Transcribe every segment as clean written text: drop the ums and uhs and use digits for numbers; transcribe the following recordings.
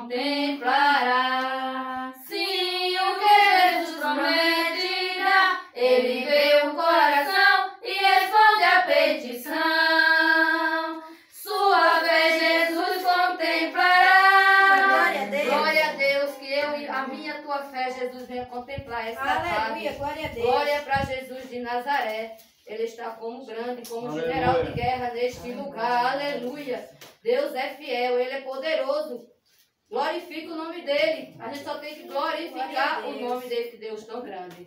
contemplará. Sim, o que Jesus promete dá, ele vê o coração e responde a petição. Sua fé Jesus contemplará. Glória a Deus. Glória a Deus, que eu e a minha tua fé, Jesus, venha contemplar essa tarde. Aleluia, glória a Deus. Glória para Jesus de Nazaré. Ele está como grande, como Aleluia. general de guerra neste lugar. Aleluia. Deus é fiel, Ele é poderoso. Glorifica o nome dele. A gente só tem que glorificar o nome desse Deus tão grande.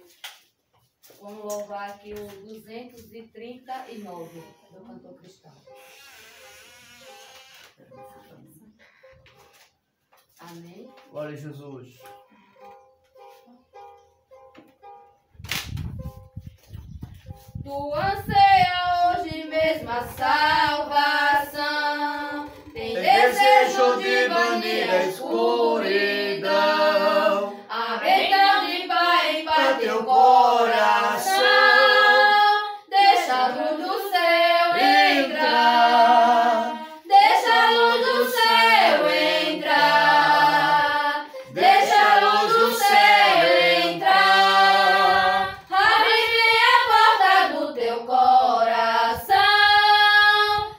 Vamos louvar aqui o 239 do cantor cristão. Amém. Glória a Jesus. Tu anseia hoje mesmo a salvação. Tem desejo de banir a escuridão. Abre então de pai para teu coração. Deixa a luz do céu entrar. Deixa a luz do céu entrar. Deixa a luz do céu entrar. Abre a porta do teu coração.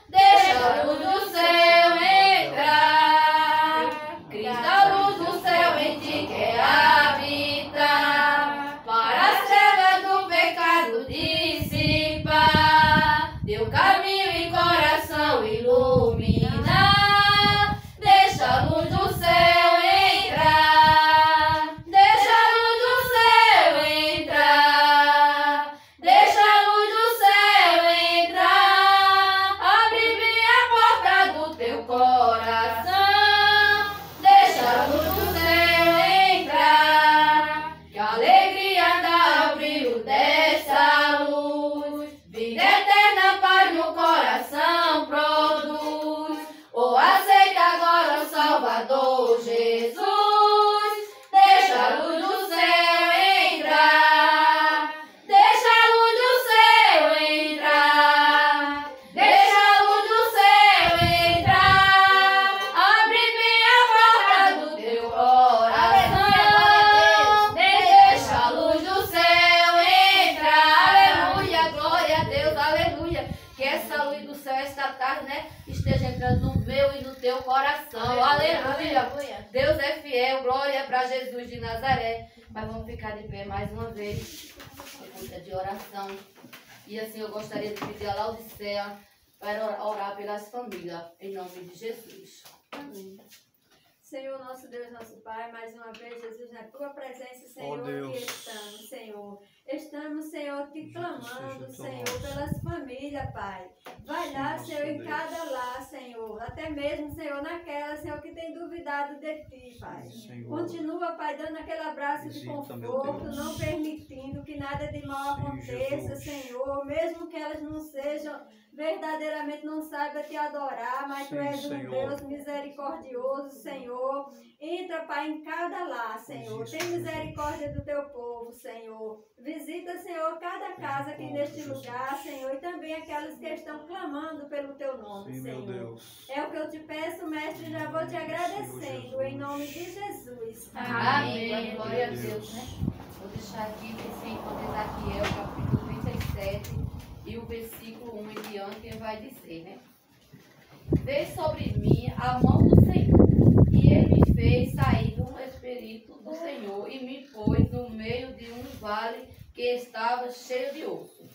Deixa a luz do céu entrar. Cristo, a luz do céu em ti quer habitar. Para as trevas do pecado dissipar. Teu caminho e coração iluminar. Deixa a luz do céu entrar. Deixa a luz do céu entrar. Deixa a luz do céu entrar. Abre bem a porta do teu coração. Deixa a luz do céu entrar. Que a alegria dá o brilho dessa luz. Vida eterna, paz no coração produz. Oh, aceita agora o Salvador Jesus. Deixa a luz do céu entrar. Deixa a luz do céu entrar. Deixa a luz do céu entrar. Abre bem a porta do teu coração. Deixa a luz do céu entrar. Aleluia, glória a Deus, aleluia. Que essa luz do céu esta tarde, né, esteja entrando no meu e no teu coração. Aleluia. Deus é fiel, glória para Jesus de Nazaré. Mas vamos ficar de pé mais uma vez, de oração. E assim eu gostaria de pedir a Laodiceia para orar pelas famílias, em nome de Jesus. Amém. Senhor, nosso Deus, nosso Pai, mais uma vez, Jesus, na tua presença, Senhor, Deus. que estamos, Senhor. Estamos, Senhor, te Jesus clamando, seja Senhor, teu pelas famílias, Pai. Vai lá, Sim, Senhor, em nosso cada lar, Senhor. Até mesmo, Senhor, naquela, Senhor, que tem duvidado de ti, Pai. Senhor. Continua, Pai, dando aquele abraço de Visita, meu conforto, Deus. não permitindo que nada de mal Sim, aconteça, Jesus. Senhor. Mesmo que elas não sejam, verdadeiramente não saibam te adorar, mas tu Sim, és um Senhor. Deus misericordioso, Senhor. Entra, Pai, em cada lar, Senhor. Isso, Tem misericórdia do teu povo, Senhor. Visita, Senhor, cada casa aqui Misericórdia, neste Jesus. lugar, Senhor. E também aquelas que estão clamando pelo teu nome, Sim, meu Senhor. Deus. É o que eu te peço, mestre, já vou te Senhor agradecendo, Jesus. em nome de Jesus. Amém. Glória a Deus, né? Vou deixar aqui esse encontro de Ezequiel, capítulo 37, e o versículo 1 em diante, que vai dizer, né? Veio sobre mim a mão do Senhor, e ele me fez sair do Espírito do Senhor, e me pôs no meio de um vale que estava cheio de osso.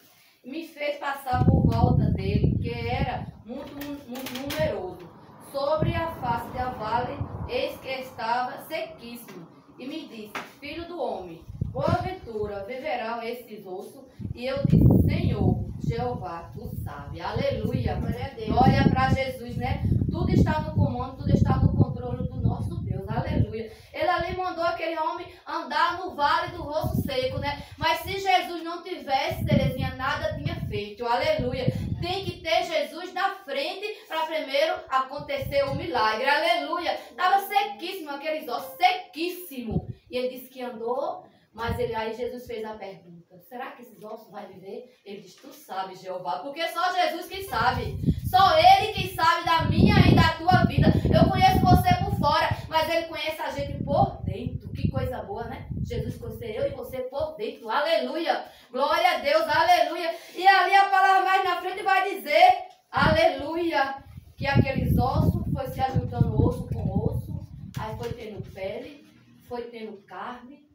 Me fez passar por volta dele, que era muito numeroso. Sobre a face da vale, eis que estava sequíssimo. E me disse, filho do homem, porventura viverão esses ossos? E eu disse, Senhor, Jeová, tu sabe. Aleluia. Glória a Deus. Glória para Jesus, né? Tudo está no comando, tudo está no controle do nosso Deus. Aleluia. Ele ali mandou aquele homem andar no vale do rosto seco, né? Mas se Jesus não tivesse, Terezinha, nada tinha feito. Aleluia. Tem que ter Jesus na frente para primeiro acontecer o milagre. Aleluia. Estava sequíssimo, aqueles ossos, sequíssimo. E ele disse que andou, mas aí Jesus fez a pergunta, será que esses ossos vão viver? Ele disse, tu sabes, Jeová, porque só Jesus que sabe. Só Ele que sabe da minha e da tua vida. Eu conheço você por fora, mas Ele conhece a gente por dentro. Que coisa boa, né? Jesus conhece eu e você por dentro. Aleluia. Glória a Deus, aleluia. E ali a palavra mais na frente vai dizer, aleluia, que aqueles ossos foi se ajuntando osso com osso. Aí foi tendo pele, foi tendo carne,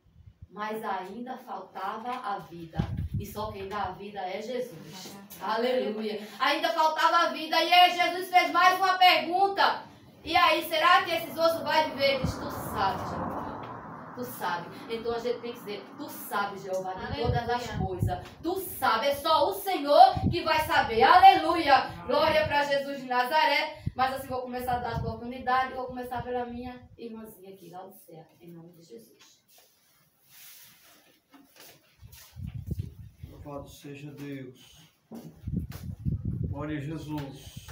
mas ainda faltava a vida. E só quem dá a vida é Jesus. Aleluia. Ainda faltava a vida. E aí Jesus fez mais uma pergunta. E aí, será que esses ossos vão viver? Ele diz, tu sabe, Jeová. Tu sabe. Então a gente tem que dizer, tu sabe, Jeová, de todas as coisas. Tu sabe. É só o Senhor que vai saber. Aleluia. Glória para Jesus de Nazaré. Mas assim, vou começar a dar oportunidade. Vou começar pela minha irmãzinha aqui, lá do céu. Em nome de Jesus. Louvado seja Deus. Glória a Jesus.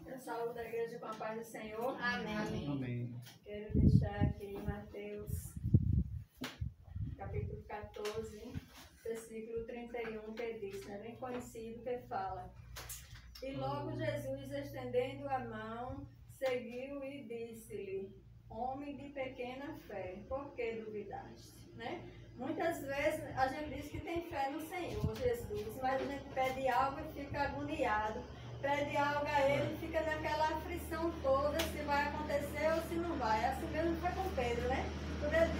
Eu saúdo a igreja com a paz do Senhor. Amém. Amém. Quero deixar aqui Mateus, capítulo 14, versículo 31, que diz, né? Bem conhecido, que fala. E logo Jesus, estendendo a mão, seguiu e disse-lhe, homem de pequena fé, por que duvidaste? Né? Muitas vezes a gente diz que tem fé no Senhor Jesus, mas a gente pede algo e fica agoniado. Pede algo a Ele e fica naquela aflição toda, se vai acontecer ou se não vai. Assim mesmo foi com Pedro, né? Quando ele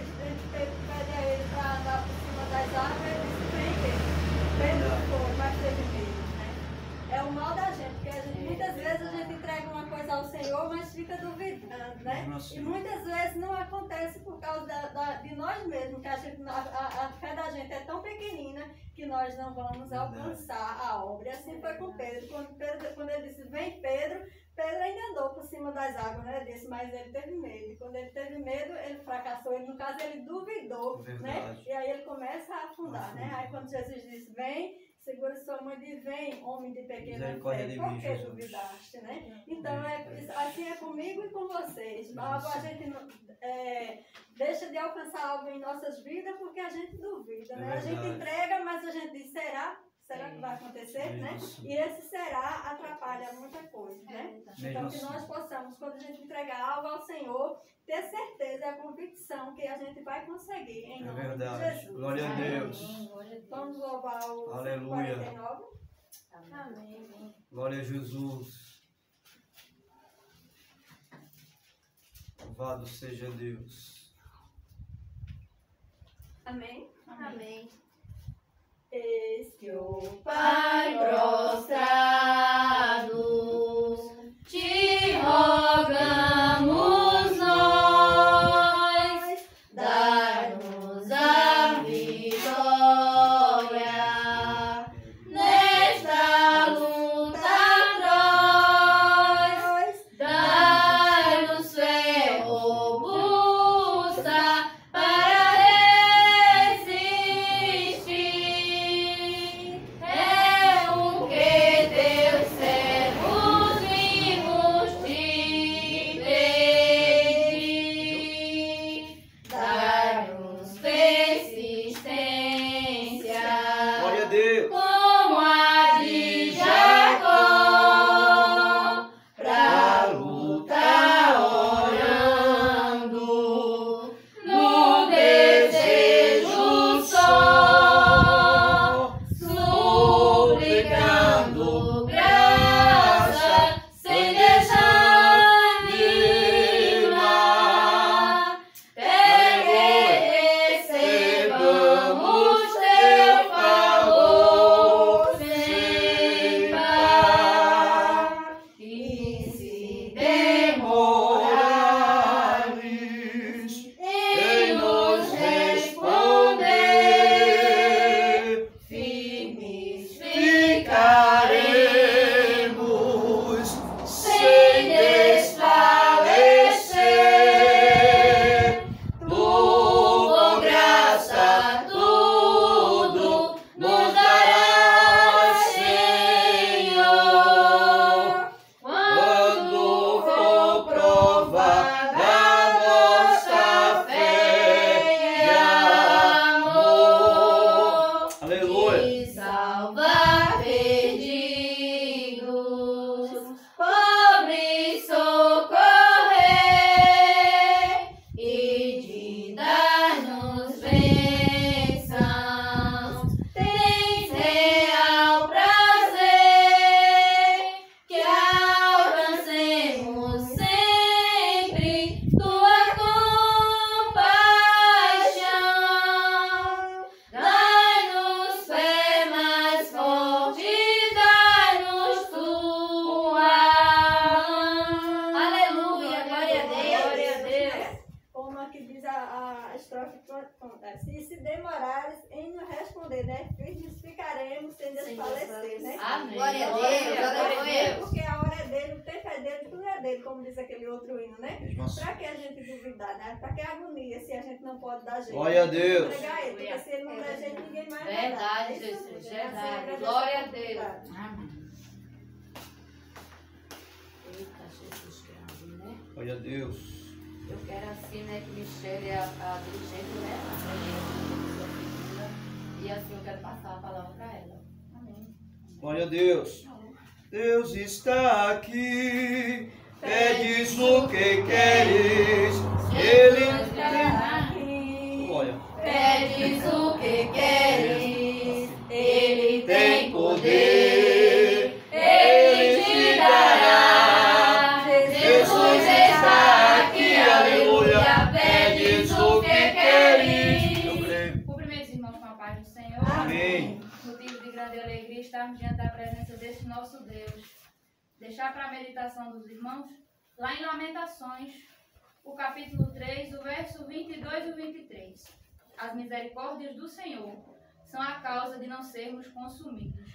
pede a Ele para andar por cima das águas, ele disse, vem Pedro. Pedro foi, mas teve medo, né? É o mal da gente, porque muitas vezes a gente entrega uma coisa ao Senhor, mas fica duvidando, né? E muitas vezes não acontece por causa de nós mesmos, que a fé da gente é tão pequenina que nós não vamos alcançar a obra. E assim foi com Pedro. Quando ele disse, vem Pedro, Pedro ainda andou por cima das águas, né? Disse, mas ele teve medo. E quando ele teve medo, ele fracassou. No caso, ele duvidou, né? E aí ele começa a afundar, né? Aí quando Jesus disse, vem, segura sua mão e diz, vem, homem de pequena fé, por que duvidaste, né? Então, assim é comigo e com vocês. A gente deixa de alcançar algo em nossas vidas porque a gente duvida, né? A gente entrega, mas a gente diz, será? Será que vai acontecer, né? E esse será atrapalha muita coisa, né? Então, que nós possamos, quando a gente entregar algo ao Senhor, ter certeza, a convicção que a gente vai conseguir, em nome de Jesus. Glória a Deus. Vamos louvar o Aleluia. 49. Amém. Glória a Jesus. Louvado seja Deus. Amém. Amém. Eis que o Pai prostrado, te rogamos nós, dai-nos a vitória nesta luta atroz, dai-nos fé robusta para que diz a estrofe conta. Se demorares em nos responder, né? Firmes ficaremos sem desfalecer, né? Amém. Glória a Deus, glória a Deus. Porque a hora é dele, o tempo é dele, tudo é dele, como diz aquele outro hino, né? Mesmo assim. Pra que a gente duvidar, né? Pra que agonia se a gente não pode dar jeito? Glória a Deus. Entregar ele, porque se ele não der jeito, ninguém mais vai dar. Verdade, Isso Jesus, mesmo. verdade. Assim, Glória a agradecer Deus. oportunidade. Amém. Eita, Jesus grande, né? Glória a Deus. Eu quero assim, né, que Michele é a dirigente, né? E assim eu quero passar a palavra para ela. Amém. Glória a Deus. Deus está aqui. Pedes o que queres. Ele tem. Glória. Pedes o que queres, Ele Tem poder. Ele te dará. Jesus está aqui. Aleluia. Pedes o que queres. Eu creio. Cumprimento os irmãos com a paz do Senhor. Amém. Motivo de grande alegria estarmos diante da presença deste nosso Deus. Deixar para a meditação dos irmãos, lá em Lamentações, o capítulo 3, o verso 22 e o 23. As misericórdias do Senhor são a causa de não sermos consumidos,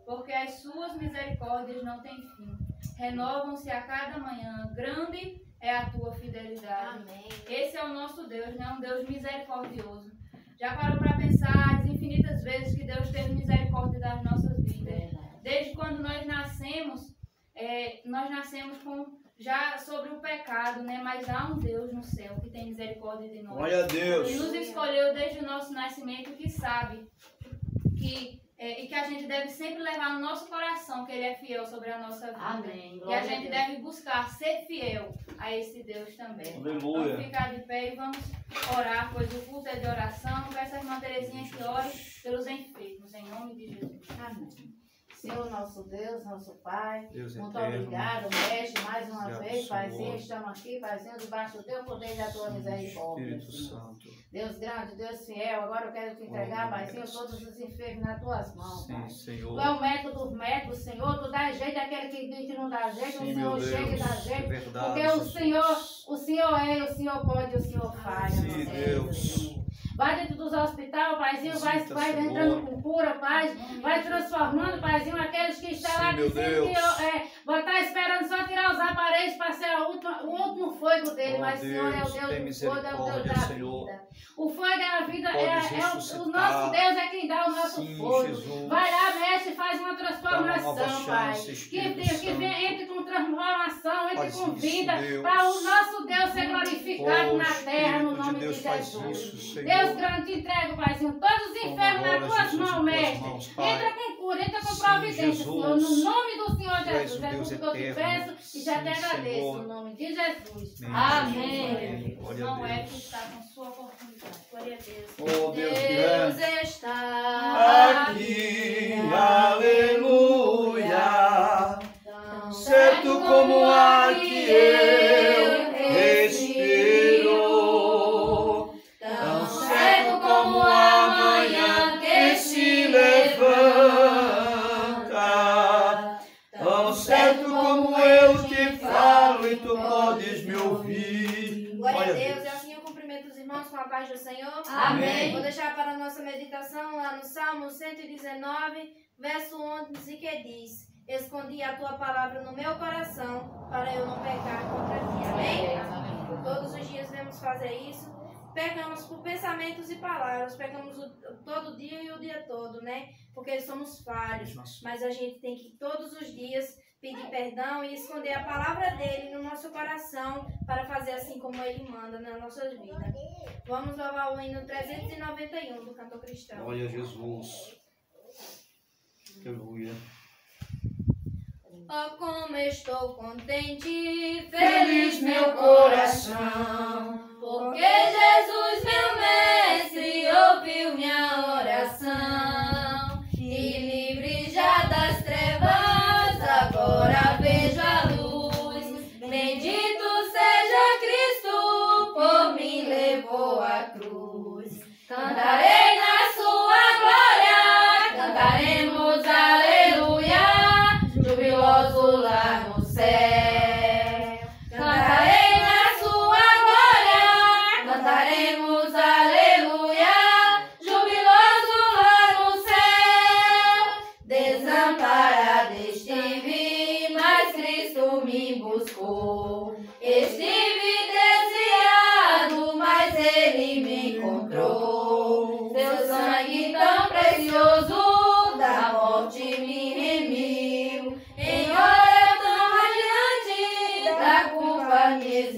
porque as suas misericórdias não têm fim. Renovam-se a cada manhã. Grande é a tua fidelidade. Amém. Esse é o nosso Deus, né? Um Deus misericordioso. Já parou para pensar as infinitas vezes que Deus teve misericórdia das nossas vidas? Desde quando nós nascemos já sobre o pecado, né? Mas há um Deus no céu que tem misericórdia de nós. Glória a Deus. E nos escolheu desde o nosso nascimento, que sabe e que a gente deve sempre levar no nosso coração que Ele é fiel sobre a nossa vida. Amém. E a Glória a gente Deus. deve buscar ser fiel a esse Deus também. Aleluia. Vamos ficar de pé e vamos orar, pois o culto é de oração. Peço à irmã Terezinha que ore pelos enfermos, em nome de Jesus. Amém. Senhor, nosso Deus, nosso Pai, Deus muito eterno. obrigado, mestre, mais uma Obrigado, vez, Senhor. Paizinho, estamos aqui, Paizinho, debaixo do teu poder e da tua misericórdia. Espírito Senhor. Santo. Deus grande, Deus fiel, agora eu quero te entregar, Oh, Paizinho, graças. todos os enfermos nas tuas mãos, Pai. Sim, Senhor. Tu é o médico dos médicos, Senhor, tu dá jeito daquele que diz que não dá jeito, Sim, o meu Senhor Deus. chega e dá É jeito. verdade, Porque Jesus. o Senhor é, o Senhor pode, o Senhor faz. Sim, nosso Deus. Vai dentro dos hospitais, Paizinho, vai Visita, entrando Senhor. com cura, Pai. Vai transformando, Paizinho, aqueles que estão Sim, lá meu dizendo Deus. que vai estar esperando só tirar os aparelhos para ser o último fogo dele. Oh, Mas o Senhor é o Deus, Deus tem do fogo, é o Deus misericórdia, da Senhor. vida. O fogo é a vida, Podes o ressuscitar. nosso Deus é quem dá o nosso Sim, fogo. Jesus. Vai lá, mexe e faz uma Dá uma transformação, nova Pai. chance, Que Espírito Deus, que Santo. venha, entre com transformação, entre Faz com isso, vida, Deus. para o nosso Deus ser glorificado Oh, na terra, no Espírito nome de Deus, de faz Jesus. isso, Senhor. Deus grande, te entrego, Paizinho, todos os Toma enfermos agora, nas tuas Jesus, em mãos, tuas mestre. mãos, Pai. Entra com cura, entra com Sim, providência, Jesus. Senhor, no nome do Senhor Tu és Jesus. o É Deus tudo que eu te eterno. peço e já te Sim, agradeço, Senhor. no nome de Jesus. Amém. Glória a Não é Deus. que está com sua oportunidade. Glória a Deus. Oh, Deus Deus grande. está Aqui, aleluia. tão Certo como o ar que eu respiro, tão certo como a manhã que se levanta, tão certo como eu te falo e tu podes me ouvir. Glória a Olha, Deus, e assim eu cumprimento os irmãos com a paz do Senhor. Amém. Vou deixar para a nossa meditação lá no Salmo 119, verso 11, que diz: Escondi a tua palavra no meu coração, para eu não pecar contra ti. Amém? Todos os dias devemos fazer isso. Pecamos por pensamentos e palavras, pecamos todo dia e o dia todo, né? Porque somos falhos, mas a gente tem que todos os dias pedir perdão e esconder a palavra dele no nosso coração para fazer assim como ele manda nas nossas vidas. Vamos louvar o hino 391 do cantor cristão. Glória a Jesus. Aleluia. Oh, como estou contente, Feliz meu coração, porque Jesus, meu mestre, ouviu minha oração. E livre já das trevas, agora vejo a luz. Bendito seja Cristo, por mim levou a cruz. Cantarei na sua glória, cantaremos aleluia, jubiloso lá no céu. Cantarei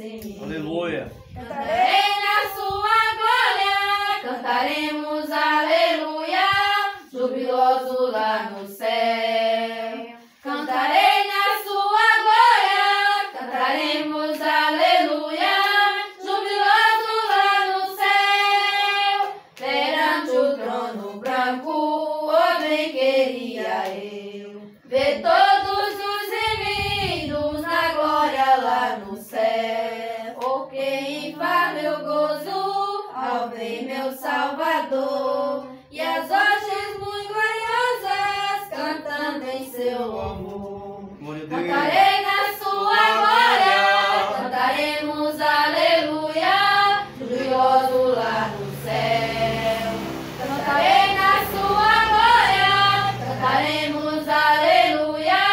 em mim. Aleluia. Cantarei na sua glória, cantaremos aleluia, jubiloso lá no céu. Cantarei na sua glória, cantaremos aleluia, jubiloso lá no céu. Perante o trono branco, oh bem queria eu ver todos os remidos na glória lá no céu. Oh, que infável gozo ao ver meu Salvador e as hostes muito gloriosas cantando em seu louvor. Glória a Deus. Cantarei na sua glória, cantaremos aleluia, jubiloso lá no céu. Cantarei na sua glória, cantaremos aleluia,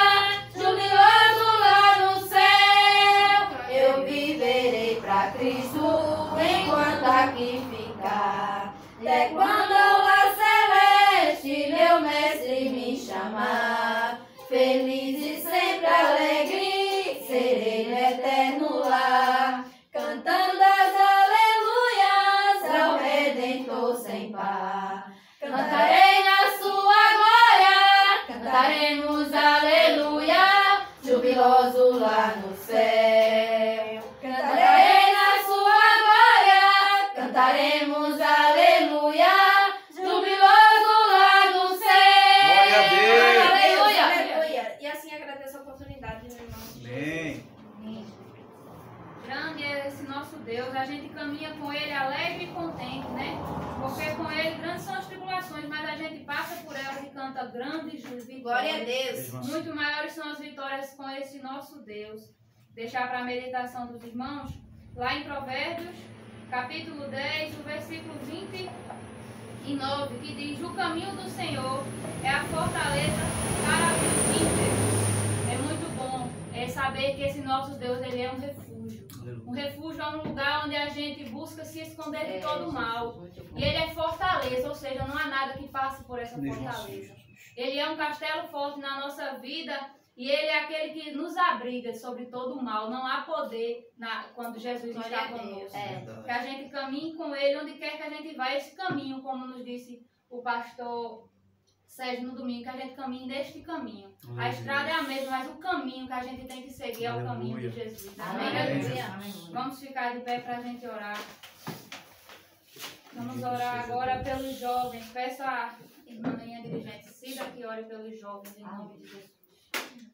jubiloso lá no céu. Eu viverei pra Cristo enquanto aqui ficar, até quando lá celeste meu mestre me chamar. Feliz e sempre alegre, serei no eterno lar, cantando as aleluias ao Redentor sem par. Cantarei na sua glória, cantaremos aleluia, jubiloso lá no céu. Cantarei na sua glória, cantaremos aleluia, jubiloso lá no céu. Glória a Deus. Aleluia. Aleluia. E assim agradeço a oportunidade, meu irmão. Amém. Grande é esse nosso Deus, a gente caminha com Ele alegre e contente, né? Porque com Ele grandes são as tribulações, mas a gente passa por elas e canta grandes vitórias. Glória a Deus. Muito maiores são as vitórias com esse nosso Deus. Deixar para a meditação dos irmãos, lá em Provérbios, capítulo 10, o versículo 29, que diz: o caminho do Senhor é a fortaleza para os ímpios. É muito bom saber que esse nosso Deus, ele é um refúgio. Um refúgio é um lugar onde a gente busca se esconder de todo mal. E ele é fortaleza, ou seja, não há nada que passe por essa fortaleza. Ele é um castelo forte na nossa vida e ele é aquele que nos abriga sobre todo o mal. Não há poder quando Jesus está conosco. Que a gente caminhe com ele onde quer que a gente vá. Esse caminho, como nos disse o pastor Sérgio no domingo, que a gente caminhe neste caminho. A estrada é a mesma, mas o caminho que a gente tem que seguir é o caminho de Jesus. Amém? Vamos ficar de pé para a gente orar. Vamos orar agora pelos jovens. Peço a irmã minha dirigente Cida que ore pelos jovens em nome de Jesus.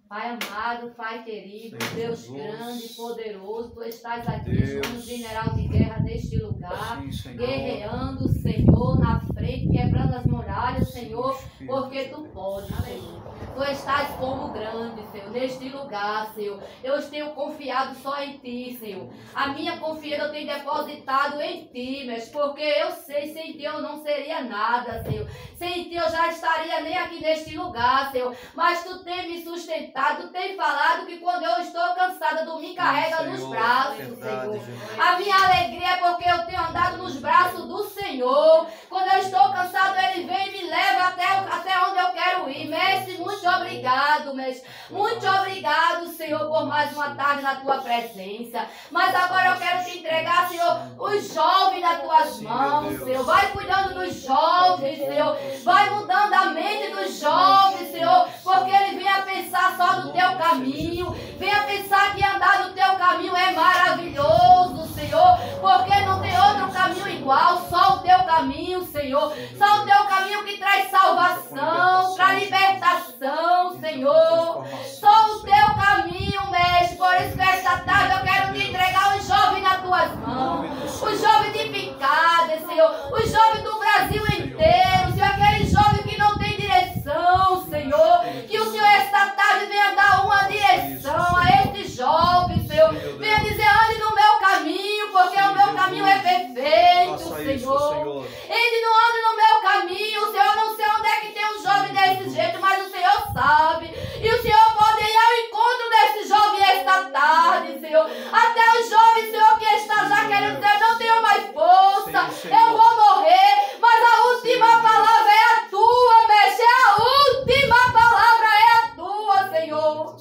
Pai amado, Pai querido, Deus grande e poderoso, Tu estás aqui, Deus. como general de guerra neste lugar, Sim, Senhor. guerreando, Senhor, na frente, quebrando as muralhas, Senhor, porque Tu podes, Senhor. Tu estás como grande, Senhor, neste lugar, Senhor. Eu tenho confiado só em Ti, Senhor. A minha confiança eu tenho depositado em Ti, mas porque eu sei, sem Ti eu não seria nada, Senhor. Sem Ti eu já estaria nem aqui neste lugar, Senhor. Mas Tu tem me sustentado, Tu tem falado que quando eu estou cansada, Tu me carrega nos braços, Senhor. A minha alegria é porque eu tenho andado nos braços do Senhor. Quando eu estou cansado, Ele vem e me leva até onde eu quero ir. Mestre, muito obrigado, mestre. Muito obrigado, Senhor, por mais uma tarde na Tua presença. Mas agora eu quero Te entregar, Senhor, os jovens nas Tuas mãos, Senhor. Vai cuidando dos jovens, Senhor. Vai mudando a mente dos jovens, Senhor, porque ele vem a pensar só no Teu caminho. Vem a pensar que andar no Teu caminho é maravilhoso, Senhor, porque não tem outro caminho igual, só o Teu caminho, Senhor. Só o Teu caminho que traz salvação, traz libertação, Senhor. Só o Teu caminho, mestre. Por isso que esta tarde eu quero Te entregar os jovens nas Tuas mãos. Os jovens de Picada, Senhor. Os jovens do Brasil inteiro, Senhor. Aqueles jovens que não têm direção, Senhor. Que o Senhor esta tarde venha dar uma direção a estes jovens, Senhor. Venha dizer, ande no meu caminho, porque o meu caminho é perfeito, Senhor. Ele não anda no meu caminho, Senhor. Eu não sei onde é que tem um jovem desse jeito, mas o Senhor sabe. E o Senhor pode ir ao encontro desse jovem esta tarde, Senhor. Até os jovens, Senhor, que está já querendo dizer, não tenho mais força, eu vou morrer. Mas a última palavra é a Tua, mestre. A última palavra é a Tua, Senhor.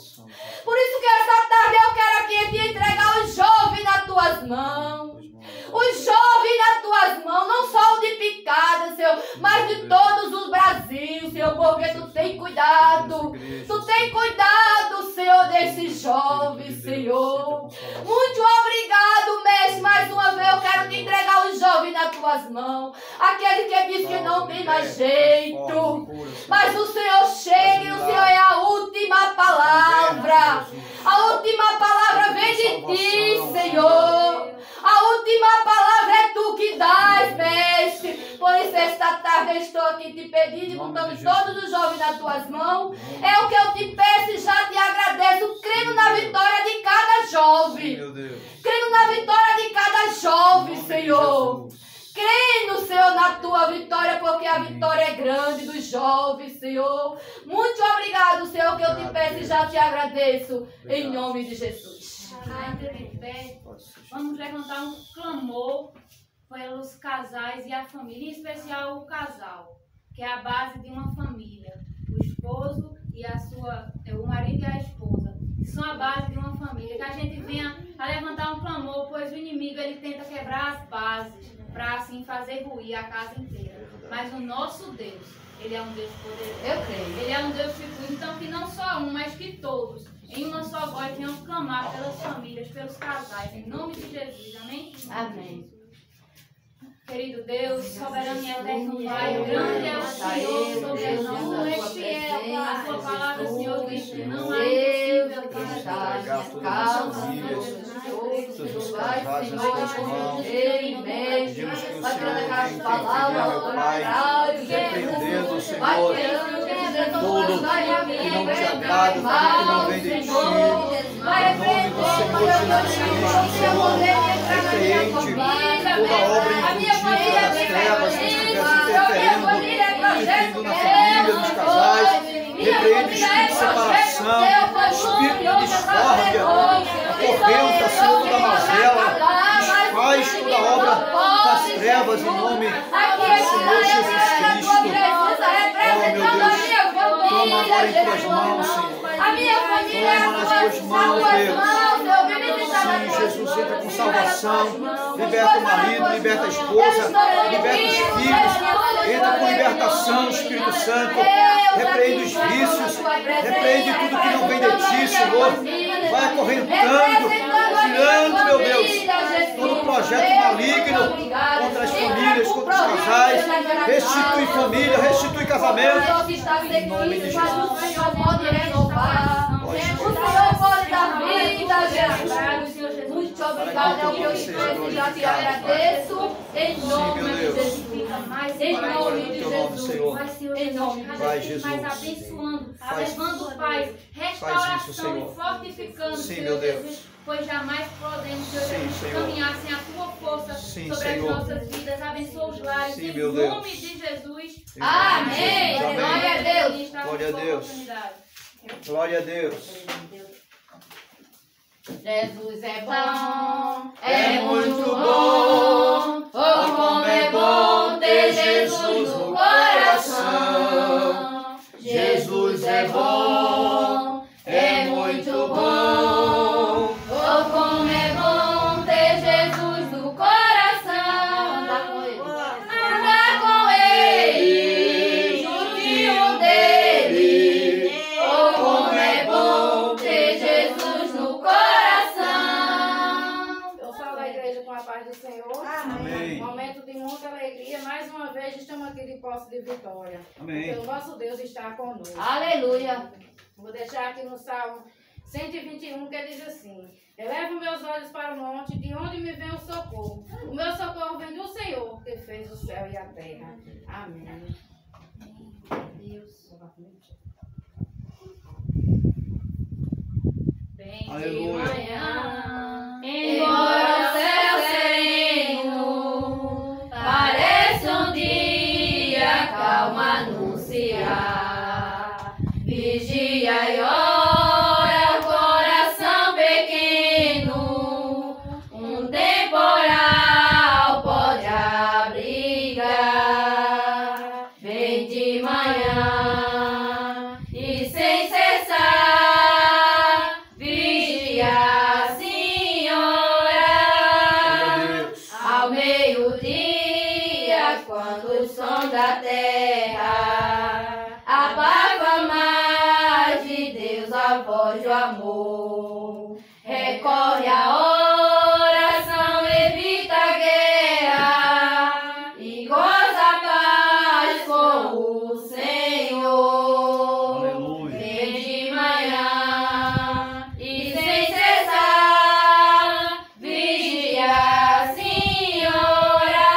Por isso que esta tarde eu quero aqui Te entregar os jovens na Tua mãos. Os jovens nas tuas mãos, não só o de Picada, Senhor, mas de todos os Brasil, Senhor, porque tu tem cuidado. Tu tem cuidado, Senhor, desses jovens, Senhor. Muito obrigado, mestre. Mais uma vez eu quero te entregar os jovens nas tuas mãos. Aquele que diz que não tem mais jeito. Mas o Senhor chega e o Senhor é a última palavra. A última palavra vem de ti, Senhor. A última palavra é tu que dás, mestre. Por isso, esta tarde eu estou aqui te pedindo e botando todos os jovens nas tuas mãos. É o que eu te peço e já te agradeço, crendo na vitória de cada jovem. Crendo na vitória de cada jovem, Senhor. Crendo, Senhor, na tua vitória, porque a vitória é grande dos jovens, Senhor. Muito obrigado, Senhor, que eu te peço e já te agradeço. Em nome de Jesus. Ainda de pé, vamos levantar um clamor pelos casais e a família, em especial o casal, que é a base de uma família. O esposo e o marido e a esposa, que são a base de uma família. Que a gente venha a levantar um clamor, pois o inimigo ele tenta quebrar as bases para assim fazer ruir a casa inteira. Mas o nosso Deus, ele é um Deus poderoso. Eu creio. Ele é um Deus que cuida, então que não só um, mas que todos, em uma só voz, venham clamar pelas famílias, pelos casais, em nome de Jesus. Amém? Amém. Querido Deus, soberano e eterno Pai, grande é o Senhor sobre as nossas vidas. A sua palavra, Senhor, diz que não há impossível para Deus. Todos os casais nas tuas mãos. Pedimos que o Vai Senhor trazer as venha palavras, meu Pai, repreendendo, Senhor, tudo que não te agrada, tudo que não vem de ti. Em nome do Senhor Jesus Cristo, Senhor, repreende toda obra infrutífera das trevas que estivesse interferindo, interferindo na família, nos casais. Repreende o espírito de separação, o espírito de discórdia, acorrenta, Senhor, toda mazela, desfaz toda obra das trevas em nome do Senhor Jesus Cristo. Oh, meu Deus, toma agora em tuas mãos, Senhor. Toma nas tuas mãos, Deus. Sim, Jesus, entra com salvação, liberta o marido, liberta a esposa, liberta os filhos, entra com libertação, Espírito Santo, repreende os vícios, repreende tudo que não vem de ti, Senhor, vai acorrentando, tirando, meu Deus, todo projeto maligno contra as famílias, contra os casais, restitui família, restitui casamento, em nome de Jesus. O Senhor pode renovar. O Senhor pode dar vida, Jesus. Muito obrigado, é o que eu te peço e já te agradeço. Em nome de Jesus. Em nome de Jesus. Em nome de Vai, Jesus. Jesus. Mas abençoando, Faz- levando paz, Faz isso, restauração Senhor. e fortificando, Sim, Senhor meu Deus. Jesus, pois jamais podemos, Senhor Sim, Jesus, Senhor. caminhar sem a tua força Sim, sobre Senhor. as nossas vidas. Abençoa os lares, Sim, em meu Deus. nome de Jesus. Amém. Amém. Glória a Deus. Ministrar Glória a sua Deus. oportunidade. Glória a Deus. Jesus é bom, É muito bom. oh como é bom ter Jesus no coração. Jesus é bom, é muito bom, oh como é bom ter Jesus no coração. Andar com Ele, juntinho dele, oh como é bom ter Jesus no coração. Eu falo à igreja com a paz do Senhor. Amém. Momento de muita alegria. Mais uma vez estamos aqui de posse de vitória. Amém. Porque o nosso Deus está conosco. Aleluia. Vou deixar aqui no Salmo 121 que diz assim: elevo meus olhos para o monte, de onde me vem o socorro. O meu socorro vem do Senhor, que fez o céu e a terra. Amém. Deus. Bem de Aleluia. manhã, Embora o céu sereno pareça um dia calmo anunciar, vigia e ora o coração pequeno, um temporal pode abrigar. Vem de manhã e sem cessar vigia, Senhora. a terra. Abafa mais de Deus a voz do amor. Recorre a oração, evita a guerra e goza a paz com o Senhor. Aleluia. Vem de manhã e sem cessar vigia,